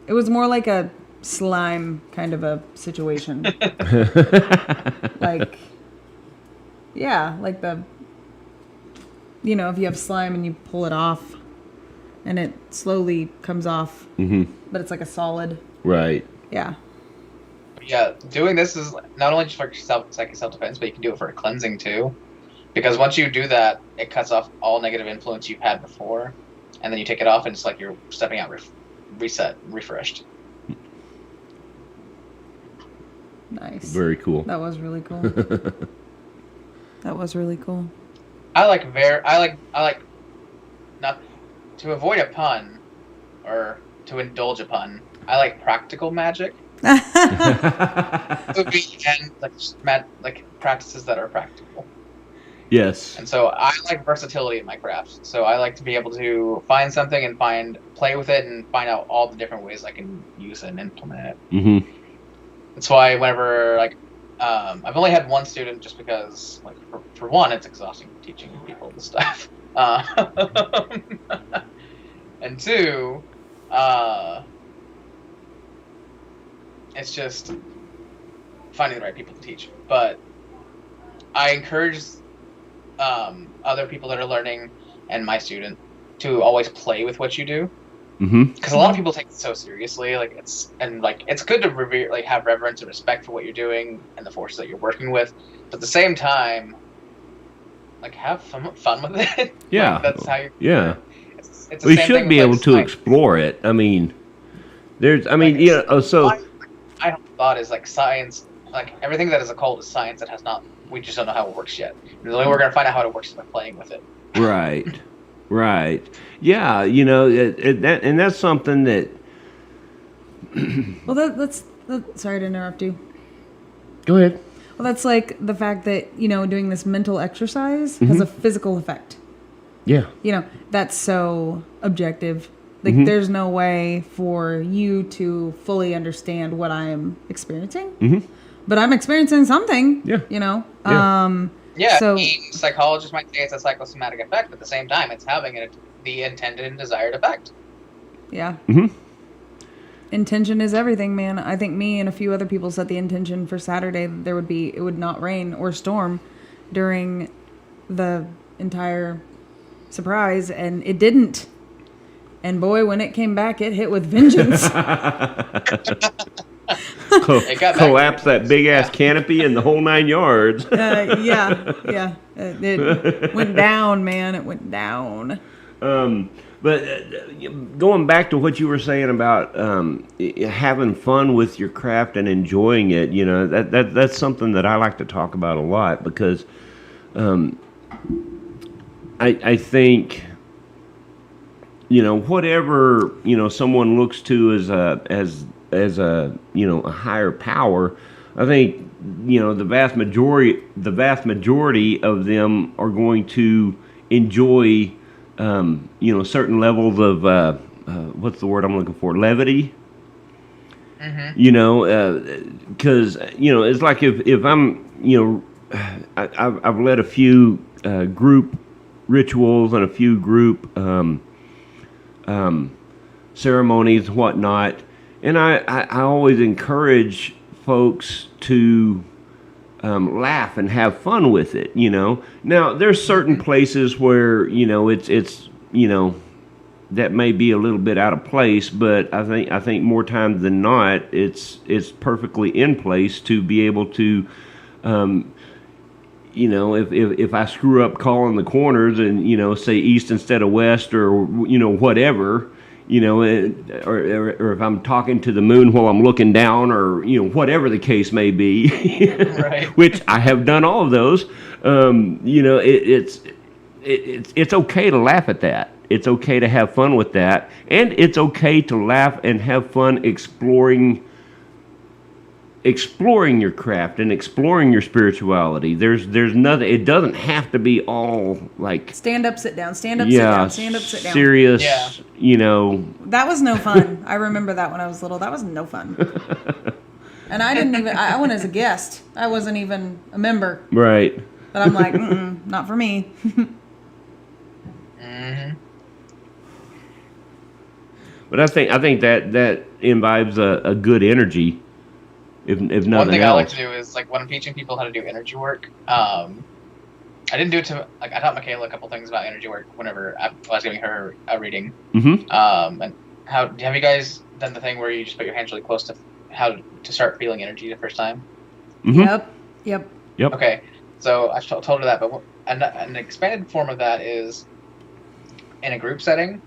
It was more like a slime kind of a situation. Like, yeah, like if you have slime and you pull it off and it slowly comes off, but it's like a solid. Right. Yeah. Yeah, doing this is not only just for self-defense, but you can do it for cleansing too. Because once you do that, it cuts off all negative influence you've had before, and then you take it off, and it's like you're stepping out reset, refreshed. Nice. Very cool. That was really cool. That was really cool. I like not to avoid a pun, or to indulge a pun, I like practical magic. Uh, So and like practices that are practical. Yes. And so I like versatility in my craft. So I like to be able to find something and play with it and find out all the different ways I can use it and implement it. Mm-hmm. That's why whenever I've only had one student just because for one it's exhausting teaching people this stuff, and two, it's just finding the right people to teach. But I encourage other people that are learning and my student to always play with what you do. Mm-hmm. Because a lot of people take it so seriously, it's good to have reverence and respect for what you're doing and the forces that you're working with, but at the same time, have fun with it. Yeah, that's how you. Yeah, it's we should be able to explore it. I mean, So my thought is science, everything that is occult is science that has not. We just don't know how it works yet. And the only way we're gonna find out how it works is by playing with it. Right. Right. Yeah, and that's something that. Well, that's sorry to interrupt you. Go ahead. Well, that's like the fact that, doing this mental exercise has a physical effect. Yeah. That's so objective. There's no way for you to fully understand what I am experiencing. Mm-hmm. But I'm experiencing something. Yeah. Yeah, so psychologists might say it's a psychosomatic effect, but at the same time, it's having the intended and desired effect. Yeah. Mm-hmm. Intention is everything, man. I think me and a few other people set the intention for Saturday that it would not rain or storm during the entire surprise, and it didn't. And boy, when it came back, it hit with vengeance. Collapse that big ass canopy and the whole 9 yards. Yeah. It went down, man. It went down. But going back to what you were saying about having fun with your craft and enjoying it, that's something that I like to talk about a lot, because I think whatever someone looks to as a higher power, I think the vast majority of them are going to enjoy certain levels of what's the word I'm looking for, levity. Mm-hmm. Because it's like if I'm I've led a few group rituals and a few group ceremonies and whatnot. And I always encourage folks to laugh and have fun with it, Now, there's certain places where, it's that may be a little bit out of place, but I think more times than not, it's perfectly in place to be able to, if I screw up calling the corners and, say east instead of west, or, whatever, or if I'm talking to the moon while I'm looking down, or whatever the case may be, right. Which I have done all of those. It's okay to laugh at that. It's okay to have fun with that, and it's okay to laugh and have fun exploring your craft and exploring your spirituality. There's nothing. It doesn't have to be all like stand up, sit down, stand up, sit down, stand up, sit down. Serious. Yeah. That was no fun. I remember that when I was little. That was no fun. And I didn't even. I went as a guest. I wasn't even a member. Right. But I'm like, not for me. Mm-hmm. But I think that imbibes a good energy. If nothing else. One thing I like to do is when I'm teaching people how to do energy work. I didn't do it to I taught Michaela a couple things about energy work whenever I was giving her a reading. Mm-hmm. And have you guys done the thing where you just put your hands really close to how to start feeling energy the first time? Mm-hmm. Yep. Okay, so I told her that, but an expanded form of that is in a group setting.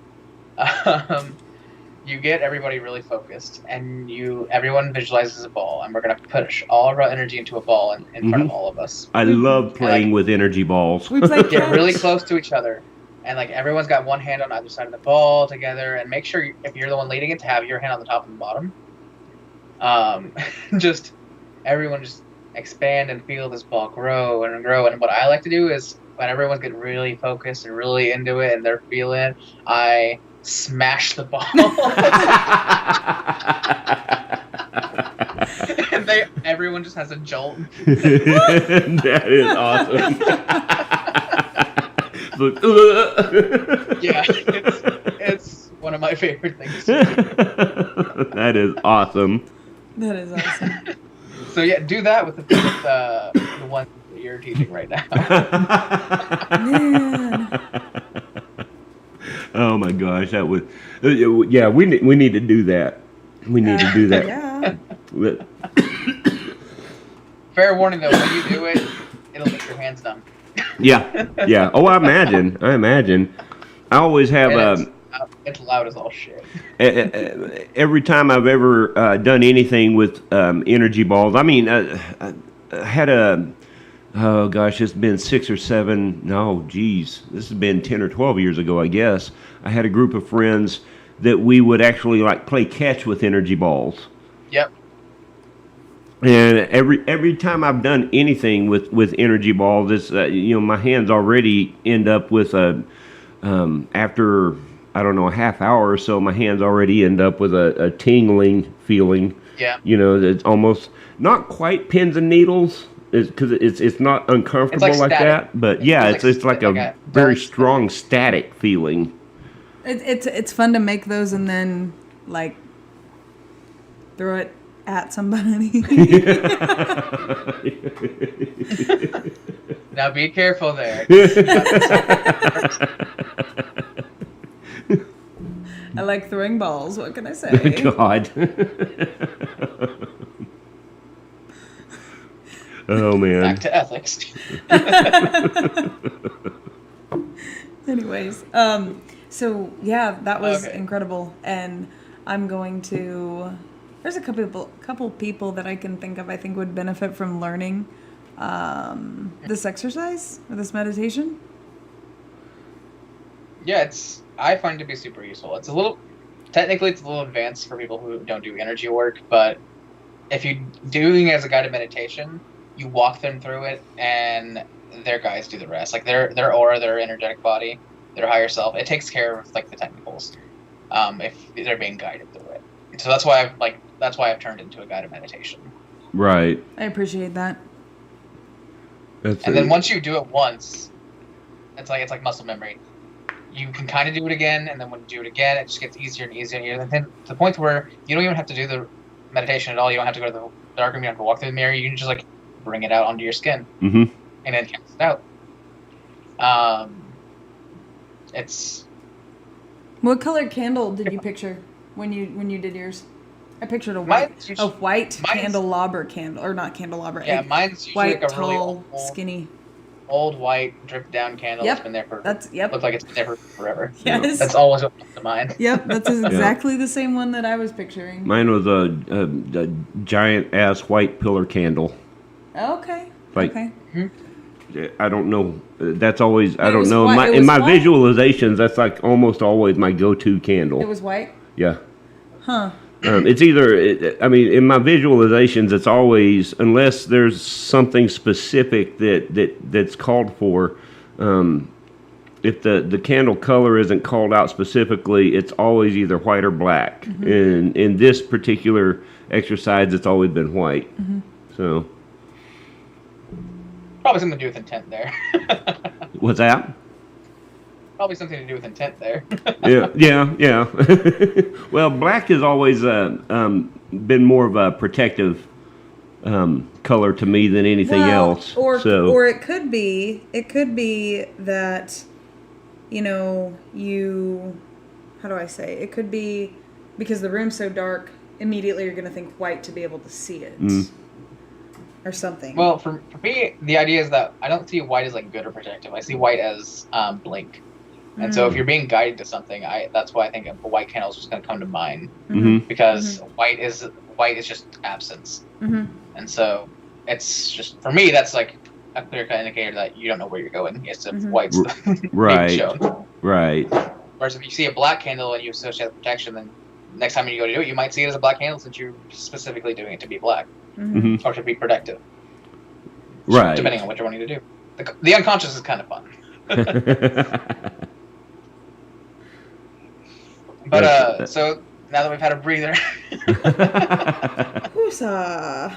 You get everybody really focused, and everyone visualizes a ball, and we're gonna push all of our energy into a ball in front of all of us. I love playing with energy balls. We play Get really close to each other, and like everyone's got one hand on either side of the ball together, and make sure if you're the one leading it to have your hand on the top and the bottom. Just everyone just expand and feel this ball grow and grow. And what I like to do is when everyone's getting really focused and really into it and they're feeling it, I smash the ball. And everyone just has a jolt. That is awesome. Yeah, it's one of my favorite things to do. That is awesome. That is awesome. So yeah, do that with the one that you're teaching right now. Man. Oh my gosh, that was yeah. We need to do that. We need to do that. Yeah. Fair warning though, when you do it, it'll make your hands numb. Yeah, yeah. Oh, I imagine. I always have it's loud as all shit. every time I've ever done anything with energy balls. I mean, I had oh gosh, it's been 6 or 7. No, geez, this has been 10 or 12 years ago, I guess. I had a group of friends that we would actually like play catch with energy balls. Yep. And every time I've done anything with energy balls, it's my hands already end up with after I don't know a half hour or so, my hands already end up with a tingling feeling. Yeah. It's almost not quite pins and needles, because it's not uncomfortable it's like that, but yeah, it's like a very strong static feeling. It's fun to make those and then like throw it at somebody. Now be careful there. I like throwing balls. What can I say? God. Oh man. Back to ethics. Anyways, so yeah, that was incredible, and I'm going to. There's a couple people that I can think of. I think would benefit from learning this exercise or this meditation. Yeah, I find it to be super useful. It's a little advanced for people who don't do energy work, but if you're doing it as a guided meditation, you walk them through it, and their guides do the rest. Like their aura, their energetic body, their higher self. It takes care of like the technicals, if they're being guided through it. So that's why I've turned into a guided meditation. Right. I appreciate that. Then once you do it once, it's like muscle memory. You can kind of do it again, and then when you do it again, it just gets easier and easier and easier. And then to the point where you don't even have to do the meditation at all. You don't have to go to the darkroom. You don't have to walk through the mirror. You can just like bring it out onto your skin, and then cast it out. It's. What color candle did you picture when you did yours? I pictured a white candelabra candle, or not candelabra. Yeah, mine's usually white, like a really tall, skinny. Old white dripped down candle. Yep. That's been there for. Yep. Looks like it's been there for forever. Yes. That's always what comes to mind. Yep, that's exactly the same one that I was picturing. Mine was a giant ass white pillar candle. Okay. Like, okay. I don't know. That's always I It don't was know. white- it In was my white? visualizations, that's like almost always my go-to candle. It was white? Yeah. Huh. It's either, in my visualizations, it's always, unless there's something specific that's called for, if the candle color isn't called out specifically, it's always either white or black. And in this particular exercise, it's always been white. So. Probably something to do with intent there. What's that? Probably something to do with intent there. Yeah. Well, black has always been more of a protective color to me than anything else. Or it could be that, how do I say? It could be because the room's so dark, immediately you're going to think white to be able to see it. Or something. Well, for me, the idea is that I don't see white as like good or protective. I see white as blink. And so if you're being guided to something, that's why I think a white candle is just going to come to mind, because white is just absence, and so it's just, for me, that's like a clear-cut indicator that you don't know where you're going. It's if white's being shown. Right. Whereas if you see a black candle and you associate the protection, then next time you go to do it, you might see it as a black candle since you're specifically doing it to be black Hmm. or to be protective, Right. depending on what you're wanting to do. The unconscious is kind of fun. But so now that we've had a breather, Whoosah.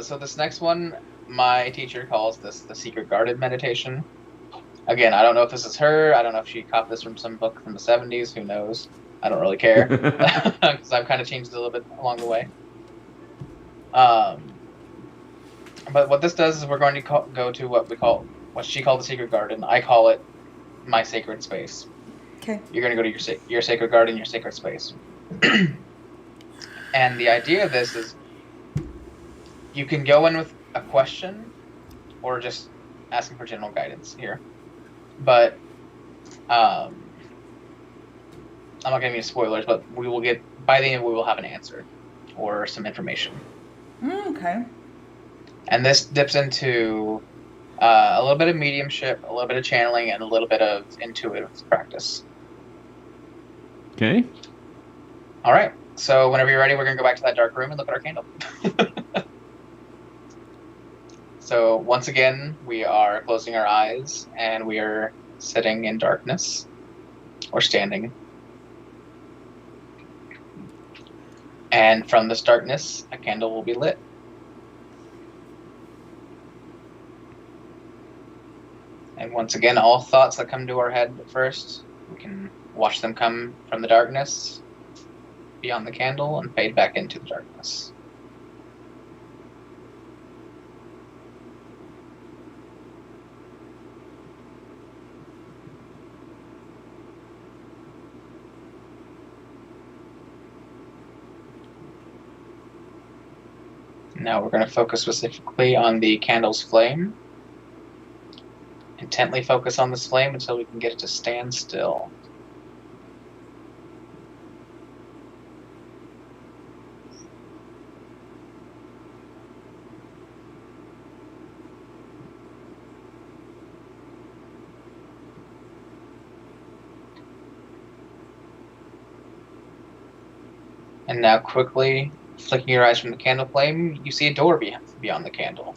so this next one, my teacher calls this the secret guarded meditation. Again, I don't know if this is her. I don't know if she copied this from some book from the 70s. Who knows? I don't really care because I've kind of changed it a little bit along the way. But what this does is we're going to go to what she called the secret garden. I call it my sacred space. Okay. You're going to go to your sacred garden, your sacred space. And the idea of this is you can go in with a question or just asking for general guidance here. But I'm not giving you spoilers, but by the end we will have an answer or some information. Okay. And this dips into a little bit of mediumship, a little bit of channeling, and a little bit of intuitive practice. Okay. All right. So whenever you're ready, we're going to go back to that dark room and look at our candle. So once again, we are closing our eyes and we are sitting in darkness or standing. And from this darkness, a candle will be lit. And once again, all thoughts that come to our head at first, we can watch them come from the darkness, beyond the candle, and fade back into the darkness. Now we're going to focus specifically on the candle's flame. Intently focus on this flame until we can get it to stand still. And now quickly flicking your eyes from the candle flame, you see a door beyond the candle.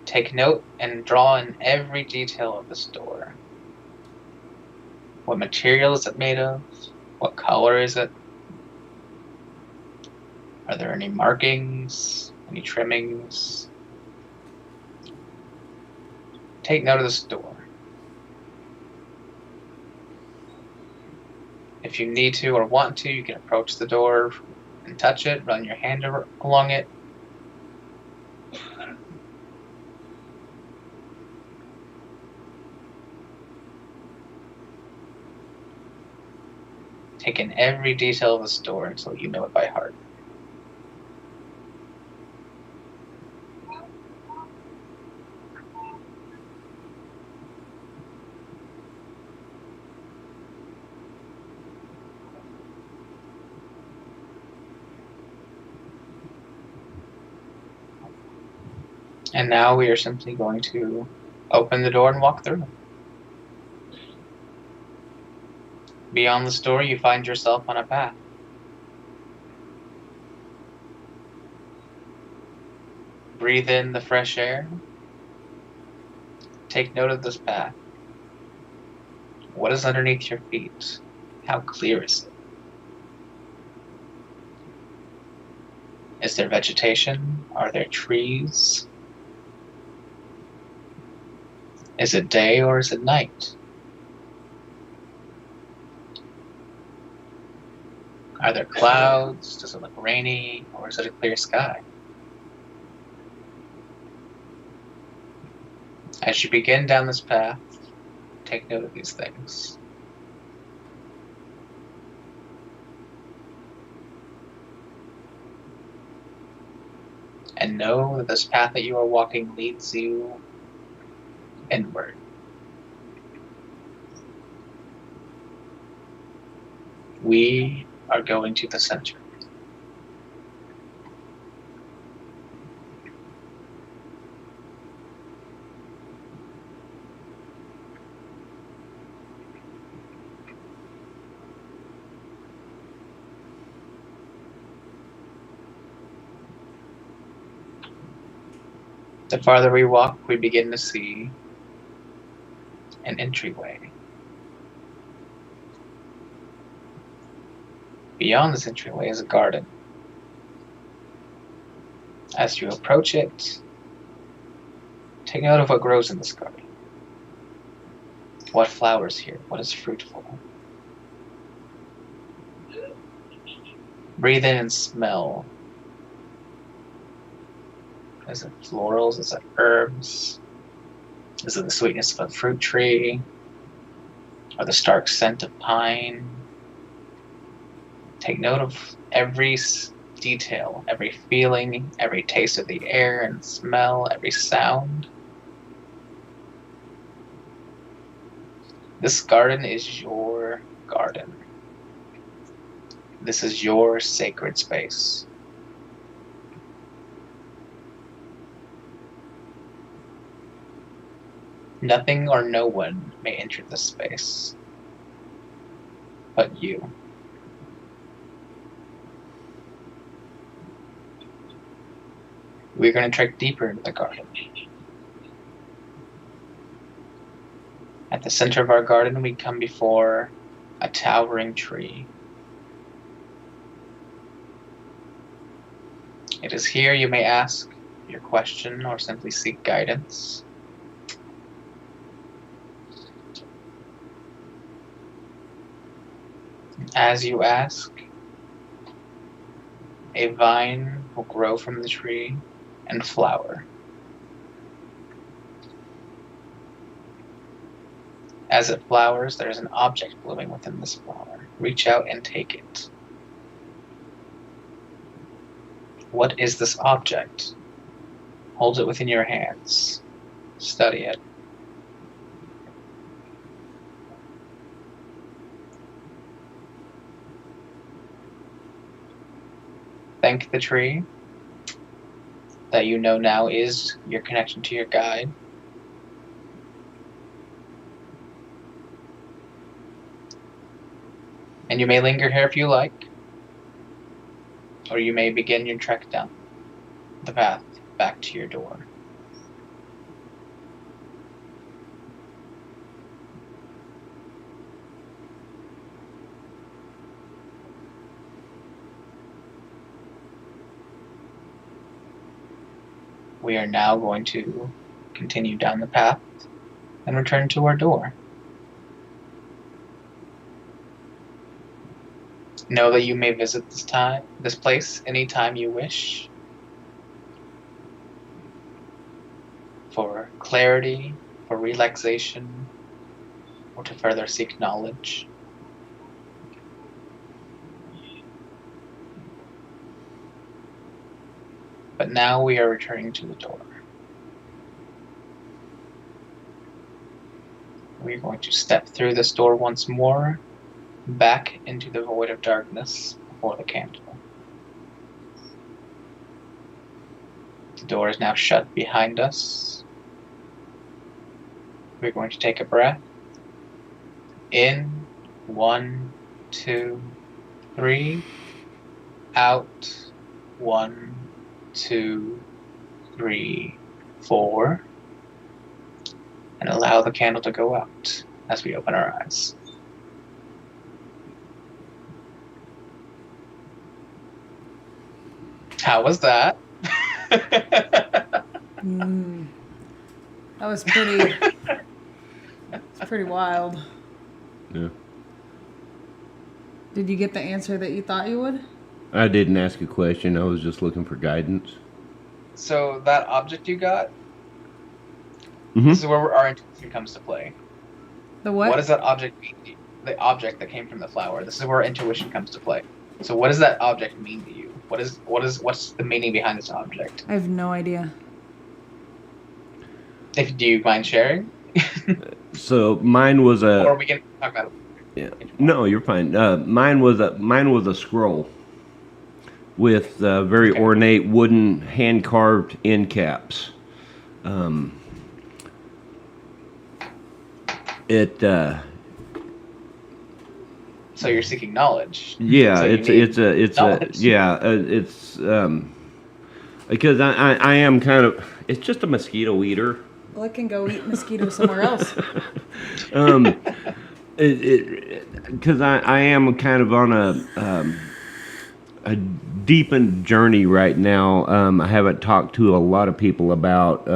Take note and draw in every detail of this door. What material is it made of? What color is it? Are there any markings? Any trimmings? Take note of this door. If you need to or want to, you can approach the door and touch it, run your hand along it. Take in every detail of this door until you know it by heart. And now we are simply going to open the door and walk through. Beyond this door, you find yourself on a path. Breathe in the fresh air. Take note of this path. What is underneath your feet? How clear is it? Is there vegetation? Are there trees? Is it day or is it night? Are there clouds? Does it look rainy? Or is it a clear sky? As you begin down this path, take note of these things. And know that this path that you are walking leads you inward. We are going to the center. The farther we walk, we begin to see an entryway. Beyond this entryway is a garden. As you approach it, take note of what grows in this garden. What flowers here? What is fruitful? Breathe in and smell. Is it florals? Is it herbs? Is it the sweetness of a fruit tree? Or the stark scent of pine? Take note of every detail, every feeling, every taste of the air and smell, every sound. This garden is your garden. This is your sacred space. Nothing or no one may enter this space but you. We're going to trek deeper into the garden. At the center of our garden, we come before a towering tree. It is here you may ask your question or simply seek guidance. As you ask, a vine will grow from the tree and flower. As it flowers, there is an object blooming within this flower. Reach out and take it. What is this object? Hold it within your hands. Study it. Thank the tree that you know now is your connection to your guide. And you may linger here if you like, or you may begin your trek down the path back to your door. We are now going to continue down the path and return to our door. Know that you may visit this place anytime you wish, for clarity, for relaxation, or to further seek knowledge. But now we are returning to the door. We're going to step through this door once more, back into the void of darkness before the candle. The door is now shut behind us. We're going to take a breath. In, 1, 2, 3. Out, 1, 2, 3, 4. And allow the candle to go out as we open our eyes. How was that? That was pretty. It's pretty wild. Yeah. Did you get the answer that you thought you would? I didn't ask a question. I was just looking for guidance. So that object you got, Mm-hmm. this is where our intuition comes to play. The what? What does that object mean to you? The object that came from the flower. This is where intuition comes to play. So what does that object mean to you? What's the meaning behind this object? I have no idea. Do you mind sharing? So mine was Or a. we can talk about it. Yeah. No, you're fine. Mine was a scroll with very Okay. ornate wooden hand carved end caps. It. So you're seeking knowledge. Yeah, So you it's need a knowledge. yeah, it's because I am kind of. It's just a mosquito eater. Well, it can go eat mosquitoes somewhere else. Because I am kind of on a deepened journey right now. I haven't talked to a lot of people about.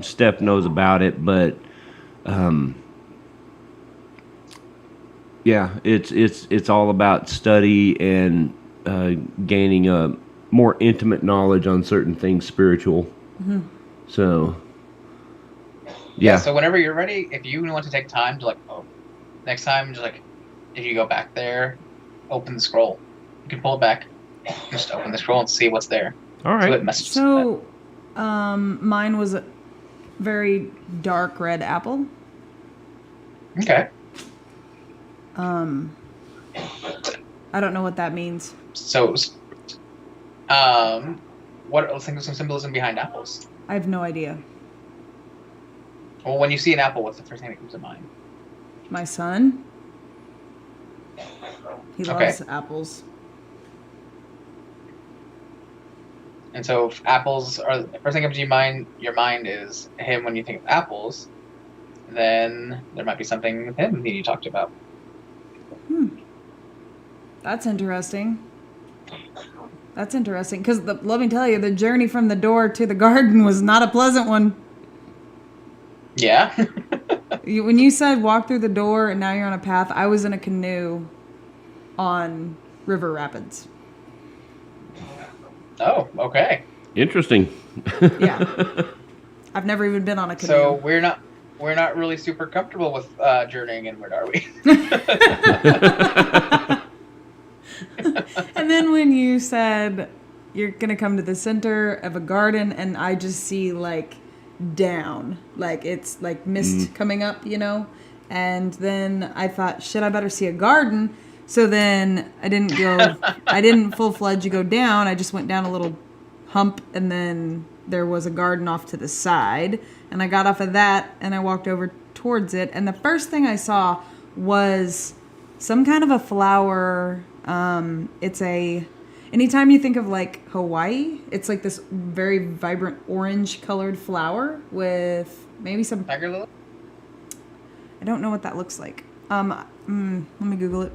Steph knows about it, but yeah, it's all about study and gaining a more intimate knowledge on certain things spiritual. Mm-hmm. So Yeah. So whenever you're ready, if you want to take time to next time, just if you go back there, open the scroll. You can pull it back, just open the scroll and see what's there. All right. So, mine was a very dark red apple. Okay. I don't know what that means. So, let's think of some symbolism behind apples. I have no idea. Well, when you see an apple, what's the first thing that comes to mind? My son. He loves apples. And so if apples are the first thing that comes to your mind is him when you think of apples, then there might be something with him that you talked about. That's interesting. Because let me tell you, the journey from the door to the garden was not a pleasant one. Yeah? When you said walk through the door and now you're on a path, I was in a canoe on River Rapids. Oh, okay. Interesting. Yeah. I've never even been on a canoe. So we're not really super comfortable with journeying inward, are we? And then when you said you're going to come to the center of a garden and I just see down, it's like mist coming up, and then I thought, shit, I better see a garden. So then I didn't full-fledged go down. I just went down a little hump and then there was a garden off to the side. And I got off of that and I walked over towards it. And the first thing I saw was some kind of a flower. Anytime you think of Hawaii, it's like this very vibrant orange colored flower with maybe some... Tiger lily? I don't know what that looks like. Let me Google it.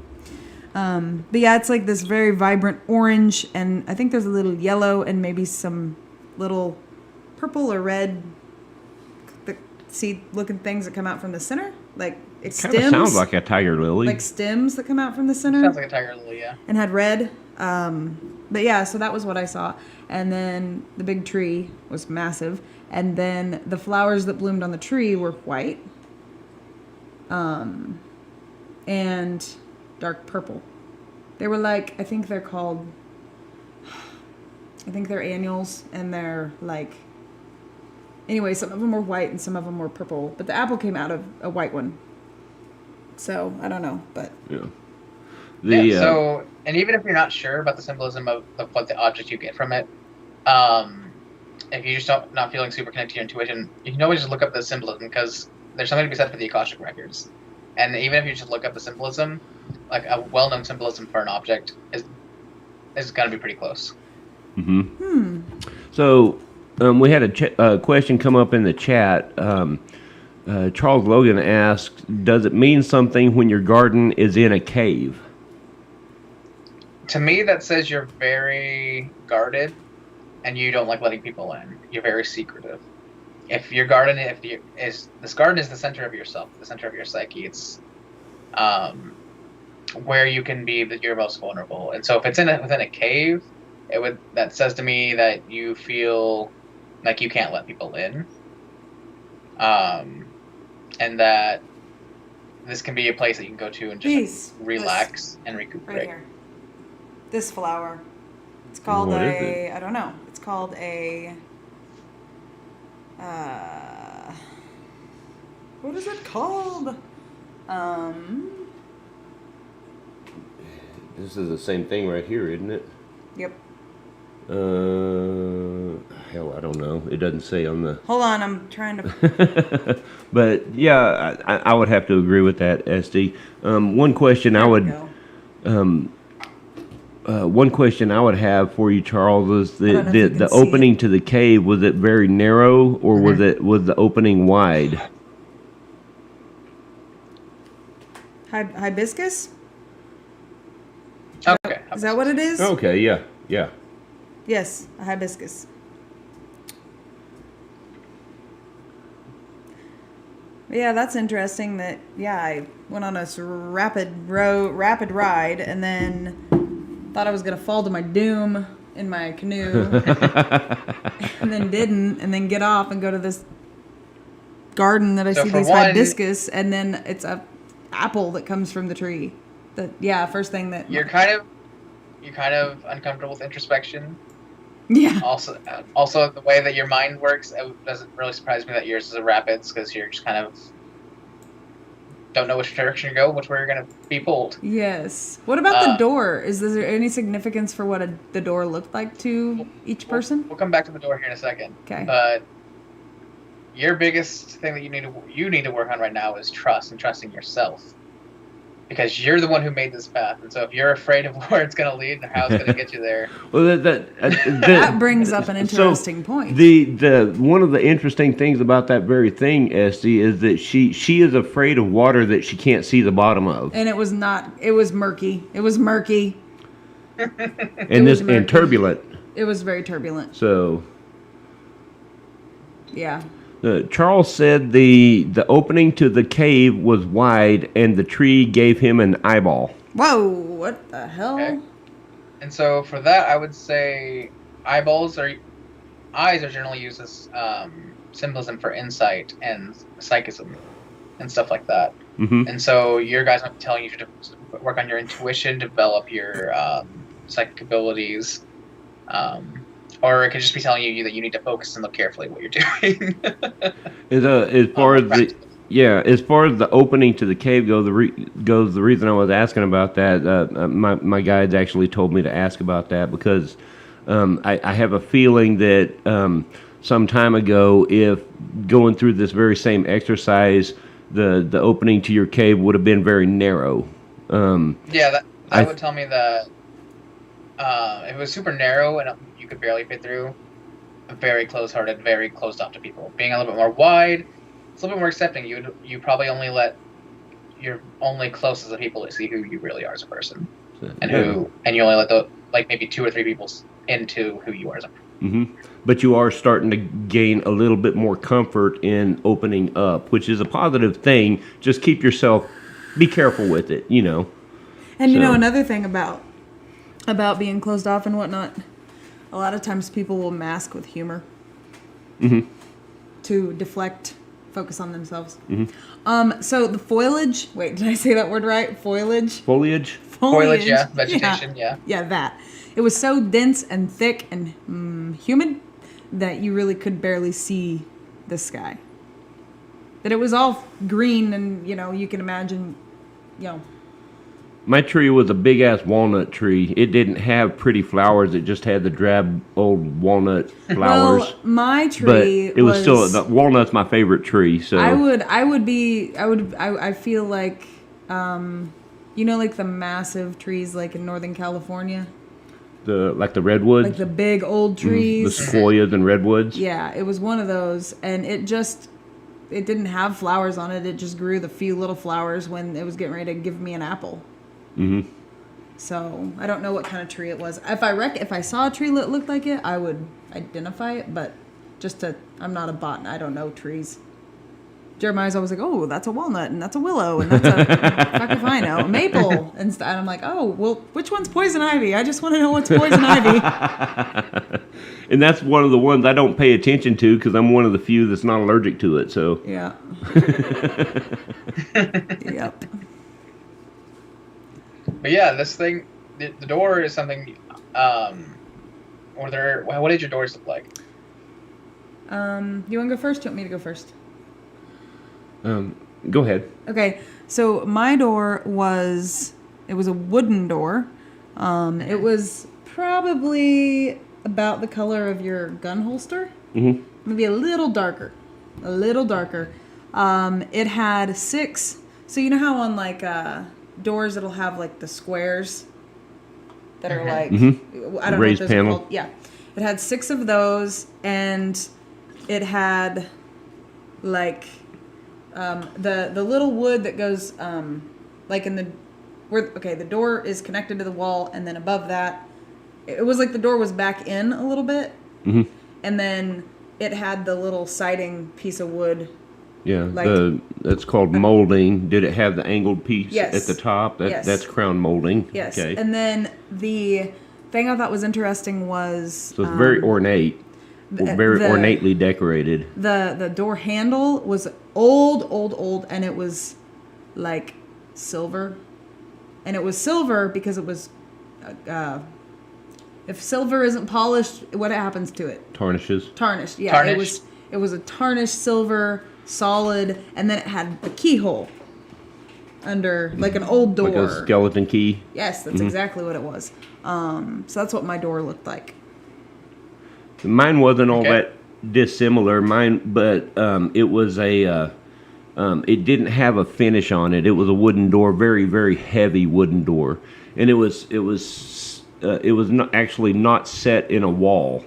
But yeah, it's like this very vibrant orange, and I think there's a little yellow and maybe some little purple or red seed looking things that come out from the center. It kind of sounds like a tiger lily. Like stems that come out from the center. Sounds like a tiger lily, yeah. And had red. But yeah, so that was what I saw. And then the big tree was massive. And then the flowers that bloomed on the tree were white. And dark purple. They were I think they're annuals, and they're anyway, some of them were white and some of them were purple, but the apple came out of a white one. So, I don't know, but... Yeah. So, and even if you're not sure about the symbolism of what the object you get from it, if you just not feeling super connected to your intuition, you can always just look up the symbolism, because there's something to be said for the Akashic records. And even if you just look up the symbolism, a well-known symbolism for an object is going to be pretty close. Mm-hmm. So, we had a question come up in the chat. Charles Logan asked, does it mean something when your garden is in a cave? To me, that says you're very guarded and you don't like letting people in. You're very secretive. If your garden, this garden is the center of yourself, the center of your psyche. It's where you can be your most vulnerable. And so if it's within a cave, that says to me that you feel like you can't let people in. And that this can be a place that you can go to and just relax and recuperate. Right here. This flower. It's called I don't know. It's called a... what is it called? This is the same thing right here, isn't it? Yep. Hell, I don't know. It doesn't say on the... Hold on, I'm trying to... But, yeah, I would have to agree with that, SD. One question I would... one question I would have for you, Charles, is I don't know if you can the see opening to the cave, was it very narrow or was the opening wide? Hibiscus? Okay. Is that what it is? Okay, yeah, yeah. Yes, a hibiscus. Yeah, that's interesting that, I went on a rapid ride and then thought I was going to fall to my doom in my canoe and then didn't, and then get off and go to this garden that I see these hibiscus, and then it's a apple that comes from the tree. First thing that... You're kind of uncomfortable with introspection. Yeah. Also, the way that your mind works, it doesn't really surprise me that yours is a rapids, because you're just kind of don't know which direction to go, which way you're going to be pulled. Yes. What about the door? Is there any significance for what the door looked like to each person? We'll come back to the door here in a second. Okay. But your biggest thing that you need to work on right now is trust and trusting yourself. Because you're the one who made this path, and so if you're afraid of where it's going to lead and how it's going to get you there, well, that brings up an interesting point. The one of the interesting things about that very thing, Estee, is that she is afraid of water that she can't see the bottom of, and it was murky. It was murky, and turbulent. It was very turbulent. So, yeah. Charles said the opening to the cave was wide and the tree gave him an eyeball. Whoa, what the hell? Okay. And so for that, I would say eyes are generally used as symbolism for insight and psychism and stuff like that. Mm-hmm. And so your guys might be telling you to work on your intuition, develop your psychic abilities, or it could just be telling you that you need to focus and look carefully at what you're doing. As far as the opening to the cave goes, the reason I was asking about that, my guides actually told me to ask about that because I have a feeling that some time ago, if going through this very same exercise, the opening to your cave would have been very narrow. That would tell me that if it was super narrow and you could barely fit through, very close-hearted, very closed off to people. Being a little bit more wide, it's a little bit more accepting. You probably only let your only closest of people to see who you really are as a person, and you only let maybe 2 or 3 people into who you are as a person. Mm-hmm. But you are starting to gain a little bit more comfort in opening up, which is a positive thing. Just be careful with it, And another thing about being closed off and whatnot, a lot of times people will mask with humor to deflect, focus on themselves. Mm-hmm. So the foliage, wait, did I say that word right? Foliage, yeah. Vegetation, yeah. Yeah, that. It was so dense and thick and humid that you really could barely see the sky. That it was all green and, you can imagine, My tree was a big-ass walnut tree. It didn't have pretty flowers. It just had the drab old walnut flowers. Well, my tree but it was still, the walnut's my favorite tree, so. I feel like, like the massive trees like in Northern California? Like the redwoods? Like the big old trees. The sequoias and redwoods? Yeah, it was one of those, and it didn't have flowers on it. It just grew the few little flowers when it was getting ready to give me an apple. Mm-hmm. So I don't know what kind of tree it was. If I saw a tree that looked like it, I would identify it. But I'm not a botanist. I don't know trees. Jeremiah's always like, "Oh, that's a walnut, and that's a willow, and that's a fuck if I know, a maple." And I'm like, "Oh, well, which one's poison ivy? I just want to know what's poison ivy." And that's one of the ones I don't pay attention to because I'm one of the few that's not allergic to it. So yeah. Yep. But yeah, this thing, the door is something. What did your doors look like? You want to go first? Do you want me to go first? Go ahead. Okay, so my door was a wooden door. It was probably about the color of your gun holster. Mm-hmm. Maybe a little darker. It had 6. So you know how on like doors it'll have like the squares that are like, Mm-hmm. I don't know what Raised those panel. are called. Yeah. It had 6 of those, and it had like the little wood that goes like in the the door is connected to the wall, and then above that it was like the door was back in a little bit, and then it had the little siding piece of wood. Yeah, Like, that's called molding. Did it have the angled piece Yes. at the top? Yes. That's crown molding. Yes. Okay. And then the thing I thought was interesting was So it's very ornate, very ornately decorated. The door handle was old, and it was like silver, and it was silver because it was. If silver isn't polished, what happens to it? Tarnishes. Tarnished. Yeah, Tarnished. It was a tarnished silver, solid, and then it had the keyhole under, like an old door. Like a skeleton key. Yes, that's exactly what it was. So that's what my door looked like. Mine wasn't all that dissimilar. But it was it didn't have a finish on it. It was a wooden door, very, very heavy wooden door, and it was not actually not set in a wall,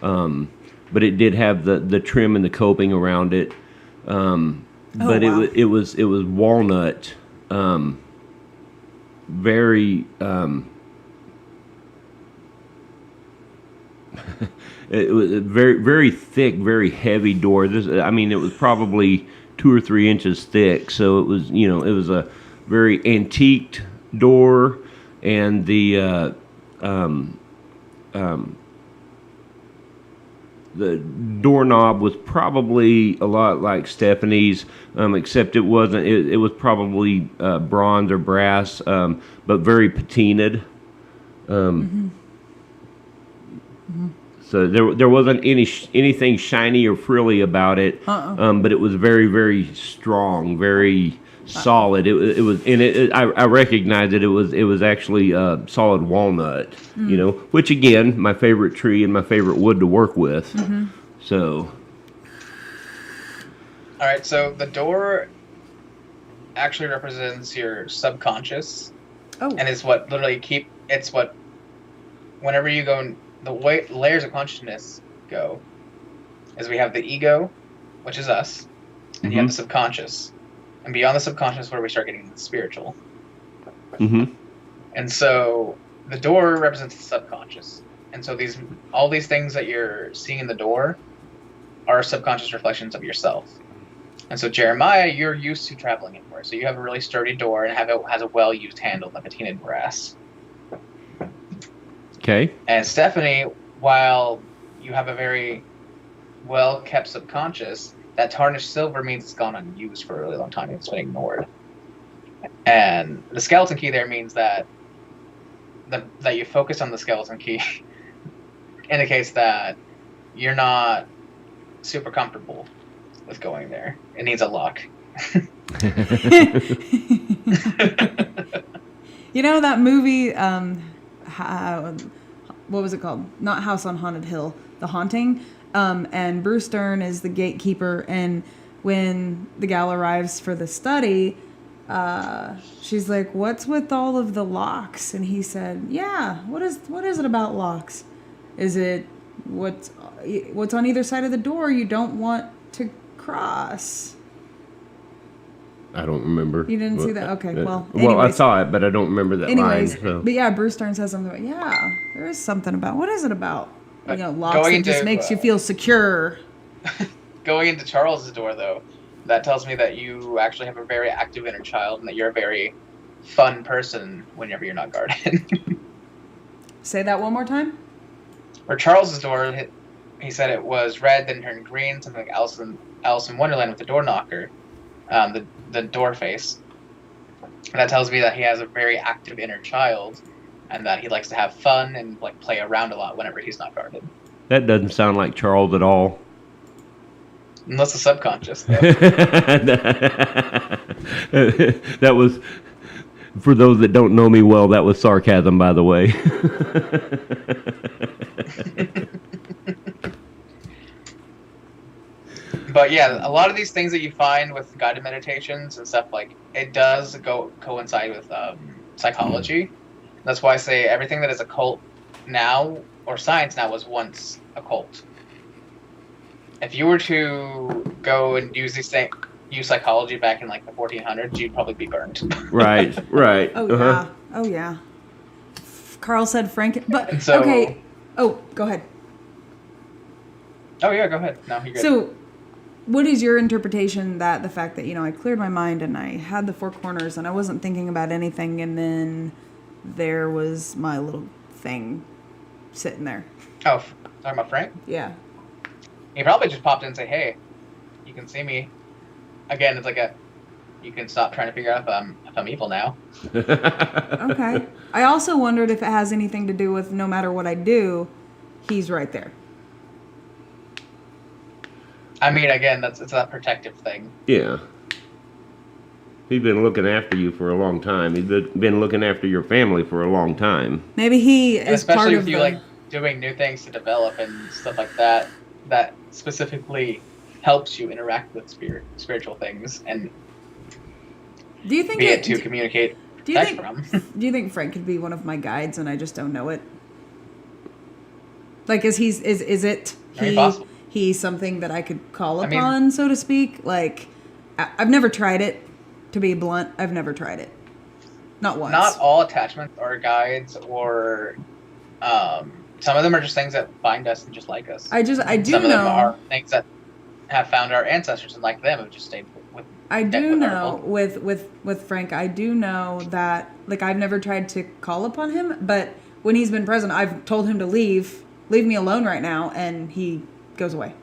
but it did have the trim and the coping around it. But wow. it was walnut, very. It was a very, very thick, very heavy door. It was probably 2 or 3 inches thick. So it was, it was a very antiqued door, and the doorknob was probably a lot like Stephanie's, except it wasn't. It was probably bronze or brass, but very patinaed. So there wasn't anything shiny or frilly about it, but it was very, very strong, very solid. It was, and I recognized it. It was actually solid walnut, which again, my favorite tree and my favorite wood to work with. So. All right, so the door actually represents your subconscious, and is what literally whenever you go. The way layers of consciousness go is we have the ego, which is us, and you have the subconscious. And beyond the subconscious, where we start getting the spiritual. And so the door represents the subconscious. And so all these things that you're seeing in the door are subconscious reflections of yourself. And so Jeremiah, you're used to traveling anywhere. So you have a really sturdy door and has a well-used handle, like patinaed brass. Okay. And Stephanie, while you have a very well-kept subconscious, that tarnished silver means it's gone unused for a really long time. It's been ignored. And the skeleton key there means that that you focus on the skeleton key indicates that you're not super comfortable with going there. It needs a lock. That movie, what was it called? Not House on Haunted Hill, The Haunting. And Bruce Dern is the gatekeeper, and when the gal arrives for the study, she's like, "What's with all of the locks?" And he said, "Yeah, what is it about locks? Is it what's on either side of the door you don't want to cross?" I don't remember. You didn't see that? Okay, well. Well, I anyways. saw it, but I don't remember that line. So. But yeah, Bruce Dern says something about, there is something about, what is it about? Locks Going that just into, makes you feel secure. Going into Charles's door, though, that tells me that you actually have a very active inner child and that you're a very fun person whenever you're not guarded. Say that one more time. For Charles's door, he said it was red, then turned green, something like Alice in Wonderland with the door knocker, the door face. And that tells me that he has a very active inner child, and that he likes to have fun and play around a lot whenever he's not guarded. That doesn't sound like Charles at all. Unless the subconscious. That was, for those that don't know me well, that was sarcasm, by the way. But yeah, a lot of these things that you find with guided meditations and stuff, it does coincide with psychology. That's why I say everything that is occult now, or science now, was once occult. If you were to go and use psychology back in like the 1400s, you'd probably be burned. Right. Oh Uh-huh. yeah. Oh yeah. Carl said Frank, but And so- okay. Oh, go ahead. Oh yeah, go ahead. No, you're good. So, what is your interpretation that the fact that, I cleared my mind and I had the four corners and I wasn't thinking about anything, and then there was my little thing sitting there? Oh, talking about Frank? Yeah. He probably just popped in and say, "Hey, you can see me." Again, it's like you can stop trying to figure out if I'm evil now. Okay. I also wondered if it has anything to do with no matter what I do, he's right there. I mean, again, it's that protective thing. Yeah. He's been looking after you for a long time. He's been looking after your family for a long time. Maybe he And is part especially of if you the... like doing new things to develop and stuff like that, that specifically helps you interact with spiritual things and Do you think be it to communicate do you text think from. do you think Frank could be one of my guides and I just don't know it? Like, is it Very possible. he's something that I could call I mean- upon, so to speak? Like, I've never tried it. To be blunt, I've never tried it. Not once. Not all attachments are guides, or some of them are just things that find us and just like us. I do Some of them know. are things that have found our ancestors and like them have just stayed with. I do with our know people. with Frank. I do know that, like, I've never tried to call upon him, but when he's been present, I've told him to leave me alone right now, and he goes away.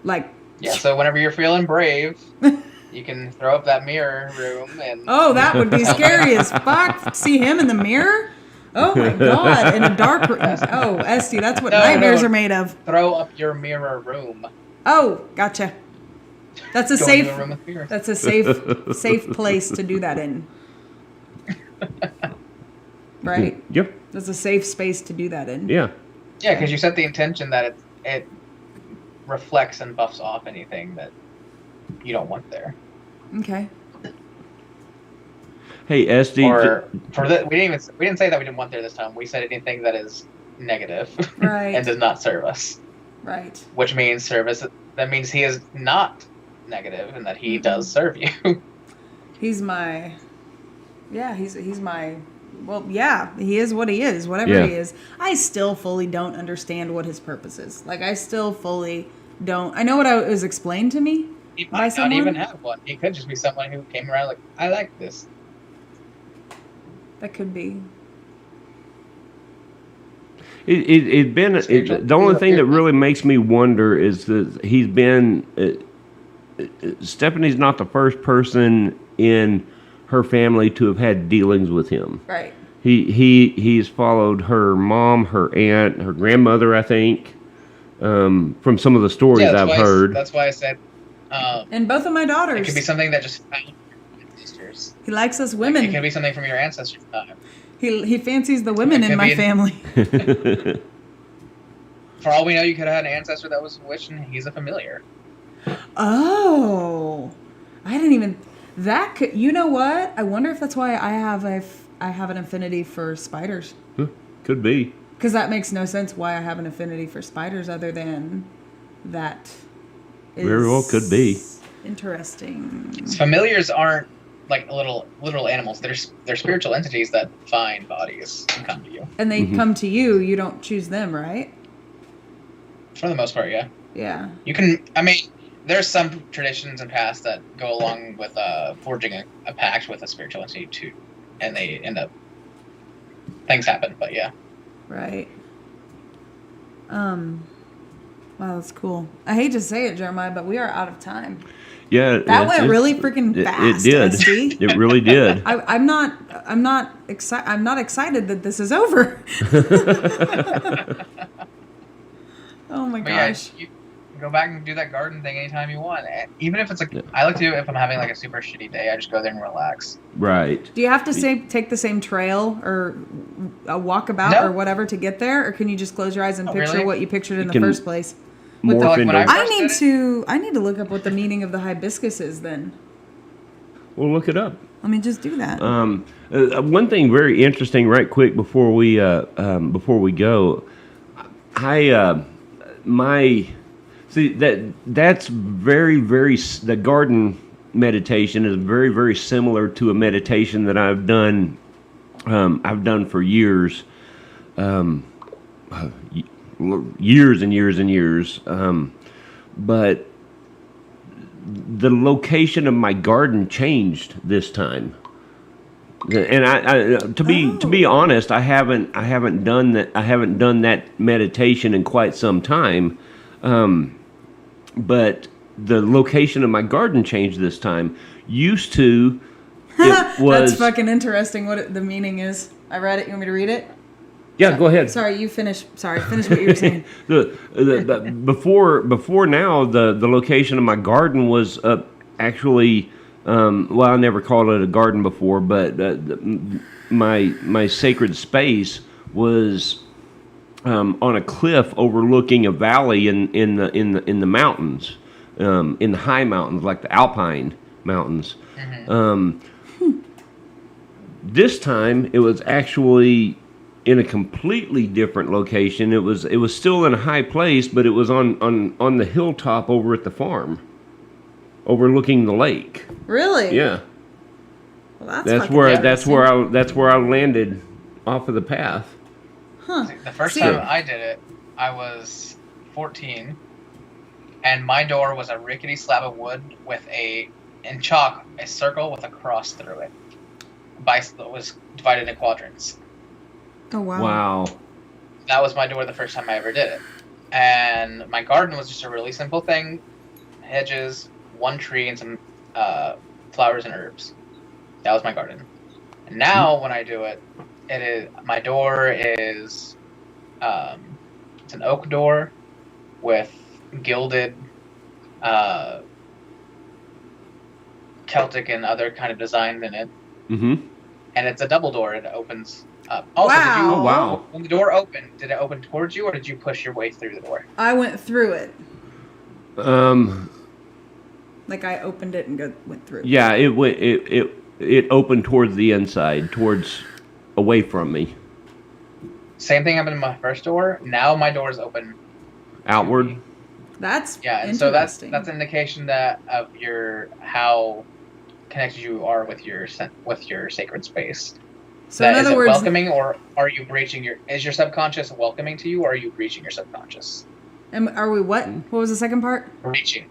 Like, Yeah, so whenever you're feeling brave, you can throw up that mirror room and oh, that would be scary as fuck. See him in the mirror? Oh my god, in a dark room. Oh, Estee, that's what No, nightmares no. are made of. throw up your mirror room. Oh, gotcha. That's a Go safe. into a room with mirrors. That's a safe place to do that in. Right? Yep. That's a safe space to do that in. Yeah. Yeah, because you set the intention that it reflects and buffs off anything that you don't want there. Okay. Hey, SD. Or for the, we didn't say that we didn't want there this time. We said anything that is negative Right. and does not serve us, Right. which means service. That means he is not negative and that he does serve you. He's my. Yeah, he's my. Well, yeah, he is what he is. Whatever Yeah. he is, I still fully don't understand what his purpose is. Like, I still fully don't. I know what it was explained to me. He By might not someone? even have one. He could just be someone who came around like, I like this. That could be. It's been the only thing that really makes me wonder is that he's been Stephanie's not the first person in her family to have had dealings with him. Right. He's followed her mom, her aunt, her grandmother, I think, from some of the stories Yeah, that's I've why heard. That's why I said And both of my it daughters. could be something that just found your ancestors. He likes us It women. could be something from your ancestors' time. He fancies the women It in could my be- family. For all we know, you could have had an ancestor that was wishing he's a familiar. Oh, I didn't even. That could. You know what? I wonder if that's why I have an affinity for spiders. Could be. Because that makes no sense why I have an affinity for spiders other than that. Is Very well could be. Interesting. Familiars aren't like little animals. They're spiritual entities that find bodies and come to you. And they come to you. You don't choose them, right? For the most part, yeah. Yeah. You can. I mean, there's some traditions and past that go along with forging a pact with a spiritual entity too, and they end up. Things happen, but yeah. Right. Wow, that's cool. I hate to say it, Jeremiah, but we are out of time. Yeah. That went really freaking fast. It did. SD. It really did. I'm not excited that this is over. Oh my But yeah, gosh. you can go back and do that garden thing anytime you want. And even if it's like, I like to do it if I'm having like a super shitty day. I just go there and relax. Right. Do you have to take the same trail or a walkabout No. or whatever to get there, or can you just close your eyes and Oh, picture really? what you pictured in the can first place? Morph like when into. I- I First need did to look up what the meaning of the hibiscus is then. Well, look it up. Let me just do that. One thing very interesting, right quick before we go, that's the garden meditation is very, very similar to a meditation that I've done for years, years and years and years. But the location of my garden changed this time. And to be honest, I haven't done that meditation in quite some time. But the location of my garden changed this time. Used to, it was... That's fucking interesting what the meaning is. I read it. You want me to read it? Yeah, go ahead. Sorry, you finish. Sorry, finish what you were saying. Before now, the location of my garden was actually... well, I never called it a garden before, but my sacred space was on a cliff overlooking a valley in the mountains, in the high mountains, like the Alpine mountains. This time, it was actually in a completely different location. It was still in a high place, but it was on the hilltop over at the farm, overlooking the lake. Really? Yeah. Well, that's where I landed off of the path. Huh. The first time I did it, I was 14, and my door was a rickety slab of wood with in chalk a circle with a cross through it. That was divided into quadrants. Oh wow. Wow. That was my door the first time I ever did it. And my garden was just a really simple thing: hedges, one tree, and some flowers and herbs. That was my garden. And now when I do it, my door is it's an oak door with gilded Celtic and other kind of design in it. Mm-hmm. And it's a double door. It opens up. Also, Wow. When the door opened, did it open towards you, or did you push your way through the door? I went through it. Like I opened it and went through. Yeah, it opened towards the inside, away from me. Same thing happened in my first door. Now my door is open outward. That's and so that's an indication of how connected you are with your sacred space. So in other words, welcoming, or are you breaching is your subconscious welcoming to you, or are you breaching your subconscious? And are we what? What was the second part? Reaching.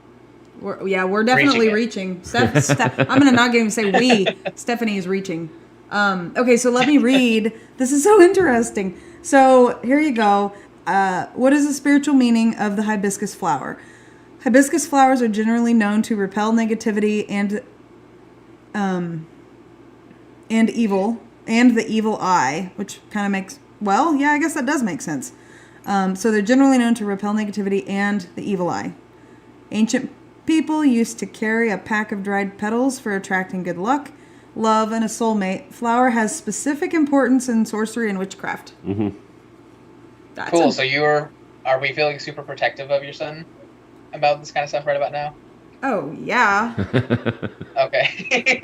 We're definitely reaching. I'm gonna not even say we. Stephanie is reaching. Okay, so let me read. This is so interesting. So here you go. What is the spiritual meaning of the hibiscus flower? Hibiscus flowers are generally known to repel negativity and the evil eye, which kind of makes, well, yeah, I guess that does make sense. So they're generally known to repel negativity and the evil eye. Ancient people used to carry a pack of dried petals for attracting good luck, love, and a soulmate. Flower has specific importance in sorcery and witchcraft. Mm-hmm. Cool. So are we feeling super protective of your son about this kind of stuff right about now? Oh, yeah. Okay.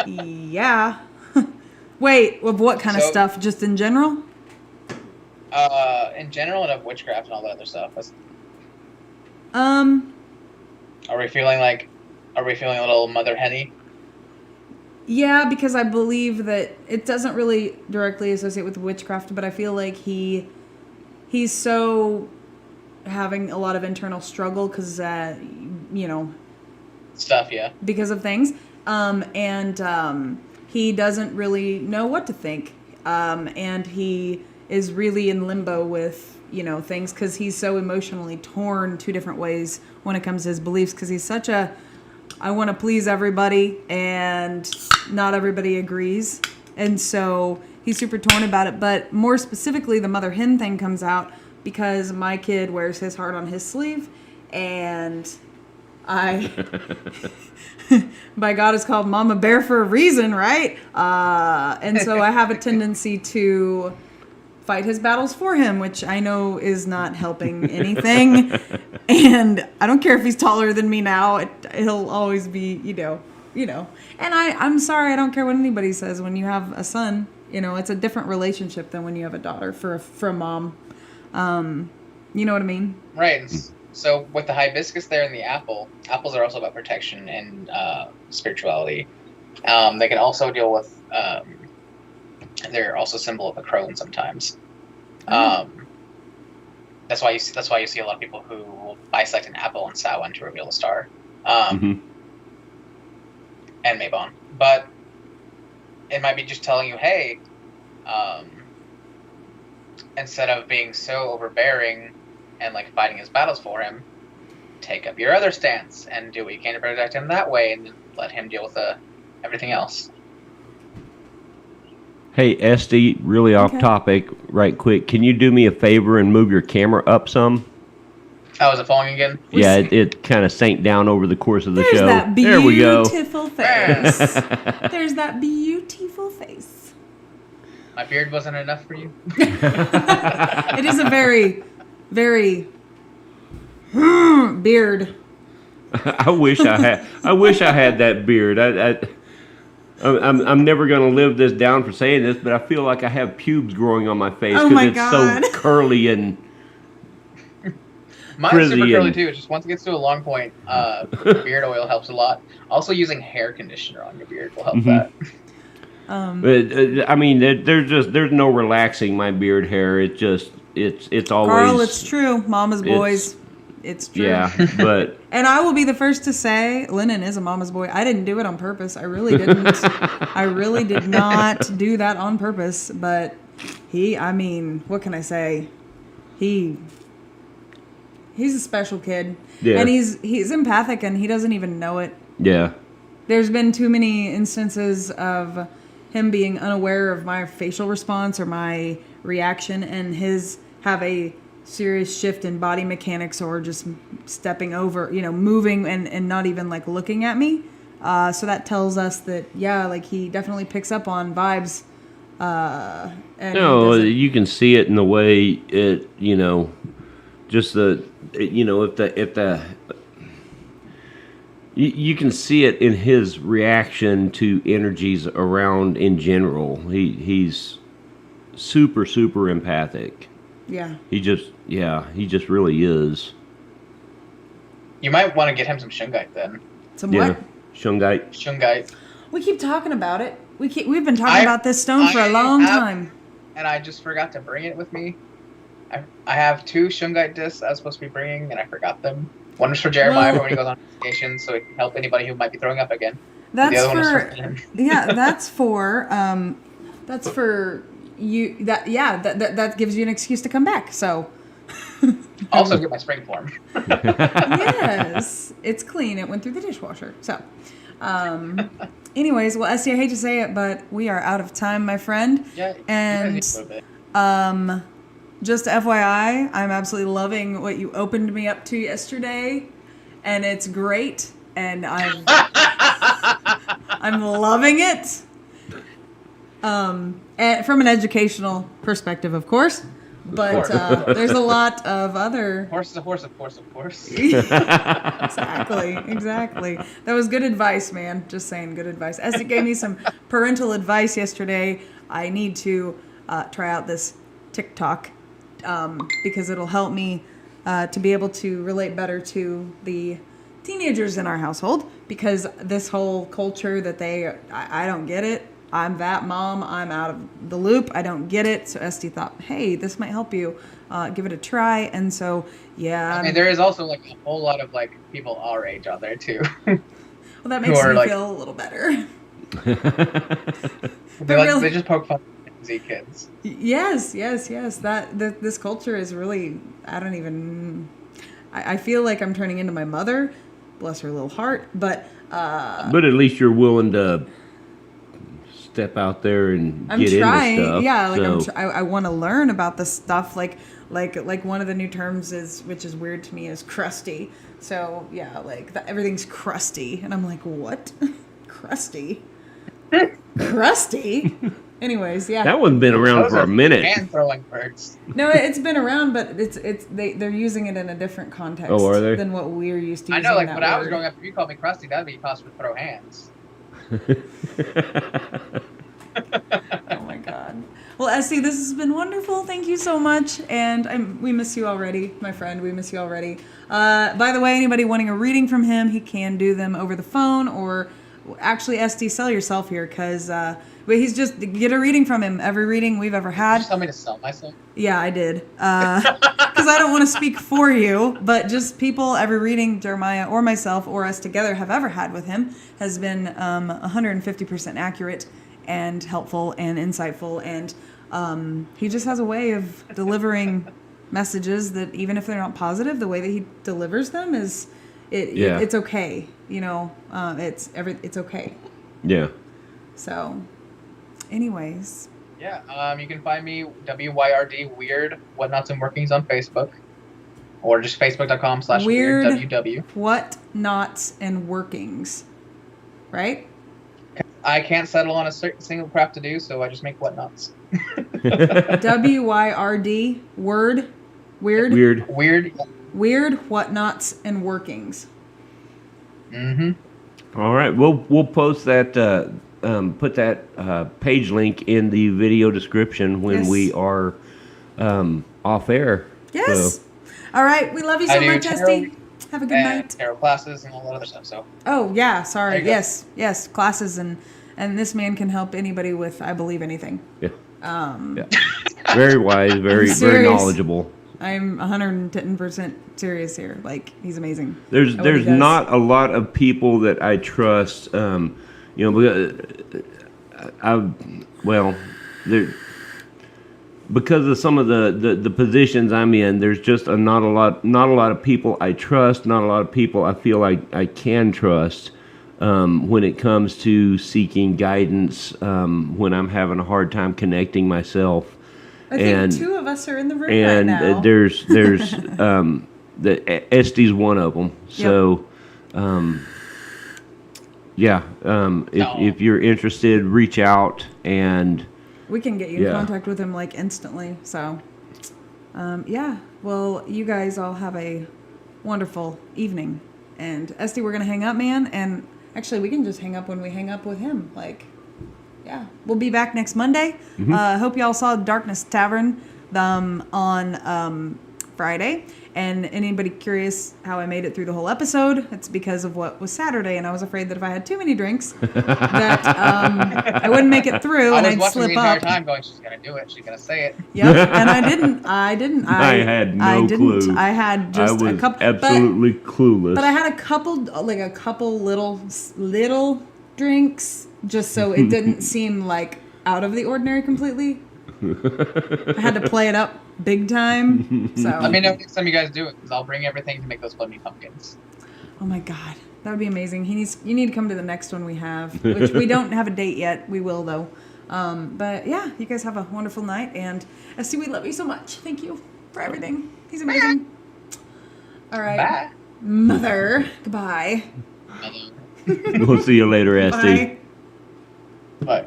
Yeah. Wait, of what kind of stuff? Just in general? In general, and of witchcraft and all that other stuff. Are we feeling a little mother henny? Yeah, because I believe that it doesn't really directly associate with witchcraft, but I feel like he's so having a lot of internal struggle because, stuff, yeah. Because of things. And he doesn't really know what to think. And he is really in limbo with, things because he's so emotionally torn two different ways when it comes to his beliefs because he's such I want to please everybody and not everybody agrees. And so he's super torn about it. But more specifically, the mother hen thing comes out because my kid wears his heart on his sleeve and by God is called Mama Bear for a reason, right? And so I have a tendency to fight his battles for him, which I know is not helping anything. And I don't care if he's taller than me now. He'll always be, you know. And I'm sorry, I don't care what anybody says. When you have a son, you know, it's a different relationship than when you have a daughter for a mom. You know what I mean? Right. So with the hibiscus there and the apples are also about protection and spirituality. They can also deal with. They're also a symbol of the crone sometimes. That's why you see a lot of people who will bisect an apple and Samhain to reveal a star, and Mabon. But it might be just telling you, hey, instead of being so overbearing and like fighting his battles for him, take up your other stance and do what you can to protect him that way, and let him deal with everything else. Hey, Estee, really off topic, right quick. Can you do me a favor and move your camera up some? Oh, is it falling again? Yeah, it kind of sank down over the course of the show. That there we go. Beautiful face. There's that beautiful face. My beard wasn't enough for you? It is a very, very beard. I wish I had that beard. I'm never going to live this down for saying this, but I feel like I have pubes growing on my face because it's God. so curly and mine's super curly too. It's just once it gets to a long point, beard oil helps a lot. Also, using hair conditioner on your beard will help that. I mean, there's no relaxing my beard hair. It's always. Carl, it's true. Mama's boys. It's true. Yeah, but. And I will be the first to say, Lennon is a mama's boy. I didn't do it on purpose. I really didn't. I really did not do that on purpose. But what can I say? He's a special kid. Yeah. And he's empathic and he doesn't even know it. Yeah. There's been too many instances of him being unaware of my facial response or my reaction and his have a serious shift in body mechanics or just stepping over, moving and not even like looking at me. So that tells us that, like he definitely picks up on vibes. You can see it in the way it, just you can see it in his reaction to energies around in general. He's super, super empathic. Yeah. He just really is. You might want to get him some shungite then. Some what? Shungite. Shungite. We keep talking about it. We've been talking about this stone for a long time. And I just forgot to bring it with me. I have 2 shungite discs I was supposed to be bringing, and I forgot them. One was for Jeremiah for when he goes on vacation, so it can help anybody who might be throwing up again. That's the other for, one was for him. that's for you. That gives you an excuse to come back. So. Also get my spring form. Yes, it's clean. It went through the dishwasher. So, anyways, well, Essie, I hate to say it, but we are out of time, my friend. Yeah. And just FYI, I'm absolutely loving what you opened me up to yesterday, and it's great, and I'm loving it. And from an educational perspective, of course. But there's a lot of other... Horse is a horse, of course. Exactly. That was good advice, man. Just saying, good advice. Essie gave me some parental advice yesterday. I need to try out this TikTok because it'll help me to be able to relate better to the teenagers in our household, because this whole culture that I don't get it. I'm that mom. I'm out of the loop. I don't get it. So Esty thought, hey, this might help you. Give it a try. And so, yeah. And there is also like a whole lot of like people our age out there too. Well, that makes me feel a little better. They just poke fun at Z kids. Yes. This culture is really, I feel like I'm turning into my mother. Bless her little heart. But at least you're willing to step out there and get into stuff. Yeah, like I want to learn about this stuff. Like one of the new terms which is weird to me, is crusty. So yeah, like everything's crusty, and I'm like, what? Crusty? Crusty? Anyways, yeah. That one's been around for a minute. Hand throwing birds. No, it's been around, but they're using it in a different context. Oh, are they? Than what we're used to. I know, like when I was growing up, if you called me crusty, that'd be possible to throw hands. Oh my God. Well, Essie, this has been wonderful. Thank you so much. And we miss you already, my friend. We miss you already. By the way, anybody wanting a reading from him, he can do them over the phone or actually, SD, sell yourself here because he's just get a reading from him. Every reading we've ever had. Did you tell me to sell myself? Yeah, I did. Because I don't want to speak for you, but just people, every reading Jeremiah or myself or us together have ever had with him has been 150% accurate and helpful and insightful. And he just has a way of delivering messages that even if they're not positive, the way that he delivers them is, it's okay. You know, it's okay. Yeah. So, anyways. Yeah, you can find me, WYRD, Weird Whatnots and Workings on Facebook. Or just facebook.com/weirdww. Whatnots and Workings. Right? I can't settle on a single craft to do, so I just make whatnots. WYRD, Weird Whatnots and Workings. Mm-hmm. All right, we'll post that, put that page link in the video description when we are off air. Yes. So. All right, we love you so much, Esty. Have a good night. Tarot classes and all that other stuff. So. Oh yeah, sorry. Yes, classes and this man can help anybody with, I believe, anything. Yeah. Yeah. Very wise, very knowledgeable. I'm 110% serious here. Like, he's amazing. There's not a lot of people that I trust. Because of some of the positions I'm in, there's just not a lot of people I trust. Not a lot of people I feel like I can trust when it comes to seeking guidance. When I'm having a hard time connecting myself. I think two of us are in the room right now. And there's the Estee's one of them. So, if you're interested, reach out and we can get you in contact with him like instantly. So, well, you guys all have a wonderful evening. And Estee, we're gonna hang up, man. And actually, we can just hang up when we hang up with him. Like. Yeah, we'll be back next Monday. Mm-hmm. Hope y'all saw Darkness Tavern on Friday. And anybody curious how I made it through the whole episode? It's because of what was Saturday, and I was afraid that if I had too many drinks, that I wouldn't make it through, and I'd slip up. I was watching the entire time going, she's gonna do it. She's gonna say it. Yep, and I didn't. I had no clue. I had just a couple. Absolutely clueless. But I had a couple little drinks. Just so it didn't seem like out of the ordinary completely. I had to play it up big time. So let me know next time you guys do it, because I'll bring everything to make those flaming pumpkins. Oh my God, that would be amazing. You need to come to the next one we have, which we don't have a date yet. We will though. But yeah, you guys have a wonderful night, and Esty, we love you so much. Thank you for everything. He's amazing. All right, bye, Mother. Goodbye. We'll see you later, Esty. Bye.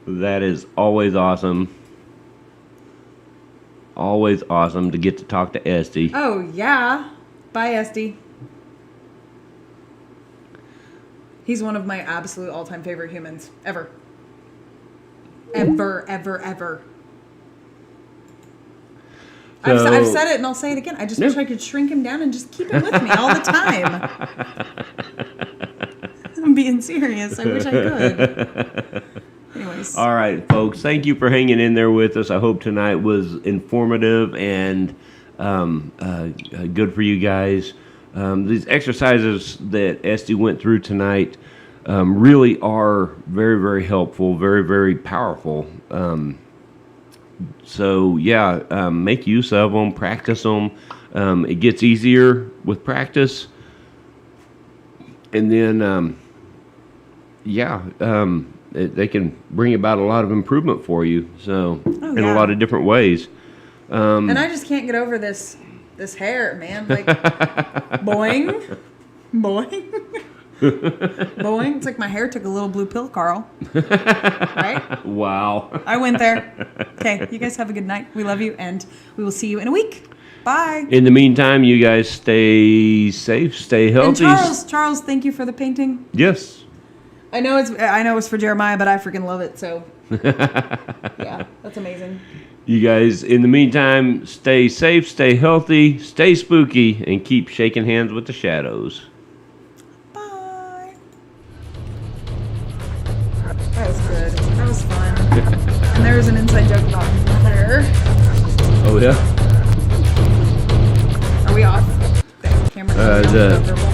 That is always awesome. Always awesome to get to talk to Esty. Oh, yeah. Bye, Esty. He's one of my absolute all-time favorite humans. Ever. Ever, ever, ever. So, I've said it and I'll say it again. I just wish I could shrink him down and just keep him with me all the time. I'm being serious. I wish I could. Anyways. All right, folks. Thank you for hanging in there with us. I hope tonight was informative and good for you guys. These exercises that Esty went through tonight really are very, very helpful, very, very powerful. So yeah, make use of them, practice them. It gets easier with practice, and then they can bring about a lot of improvement for you. So in a lot of different ways. And I just can't get over this hair, man. Like boing, boing. Boing. It's like my hair took a little blue pill, Carl. Right? Wow. I went there. Okay, you guys have a good night. We love you, and we will see you in a week. Bye. In the meantime, you guys stay safe, stay And healthy. Charles, thank you for the painting. Yes. I know it's for Jeremiah, but I freaking love it. So yeah, that's amazing. You guys, in the meantime, stay safe, stay healthy, stay spooky, and keep shaking hands with the shadows. Bye. That was good. That was fun. And there was an inside joke about hair. Oh, yeah? Are we off? The camera. The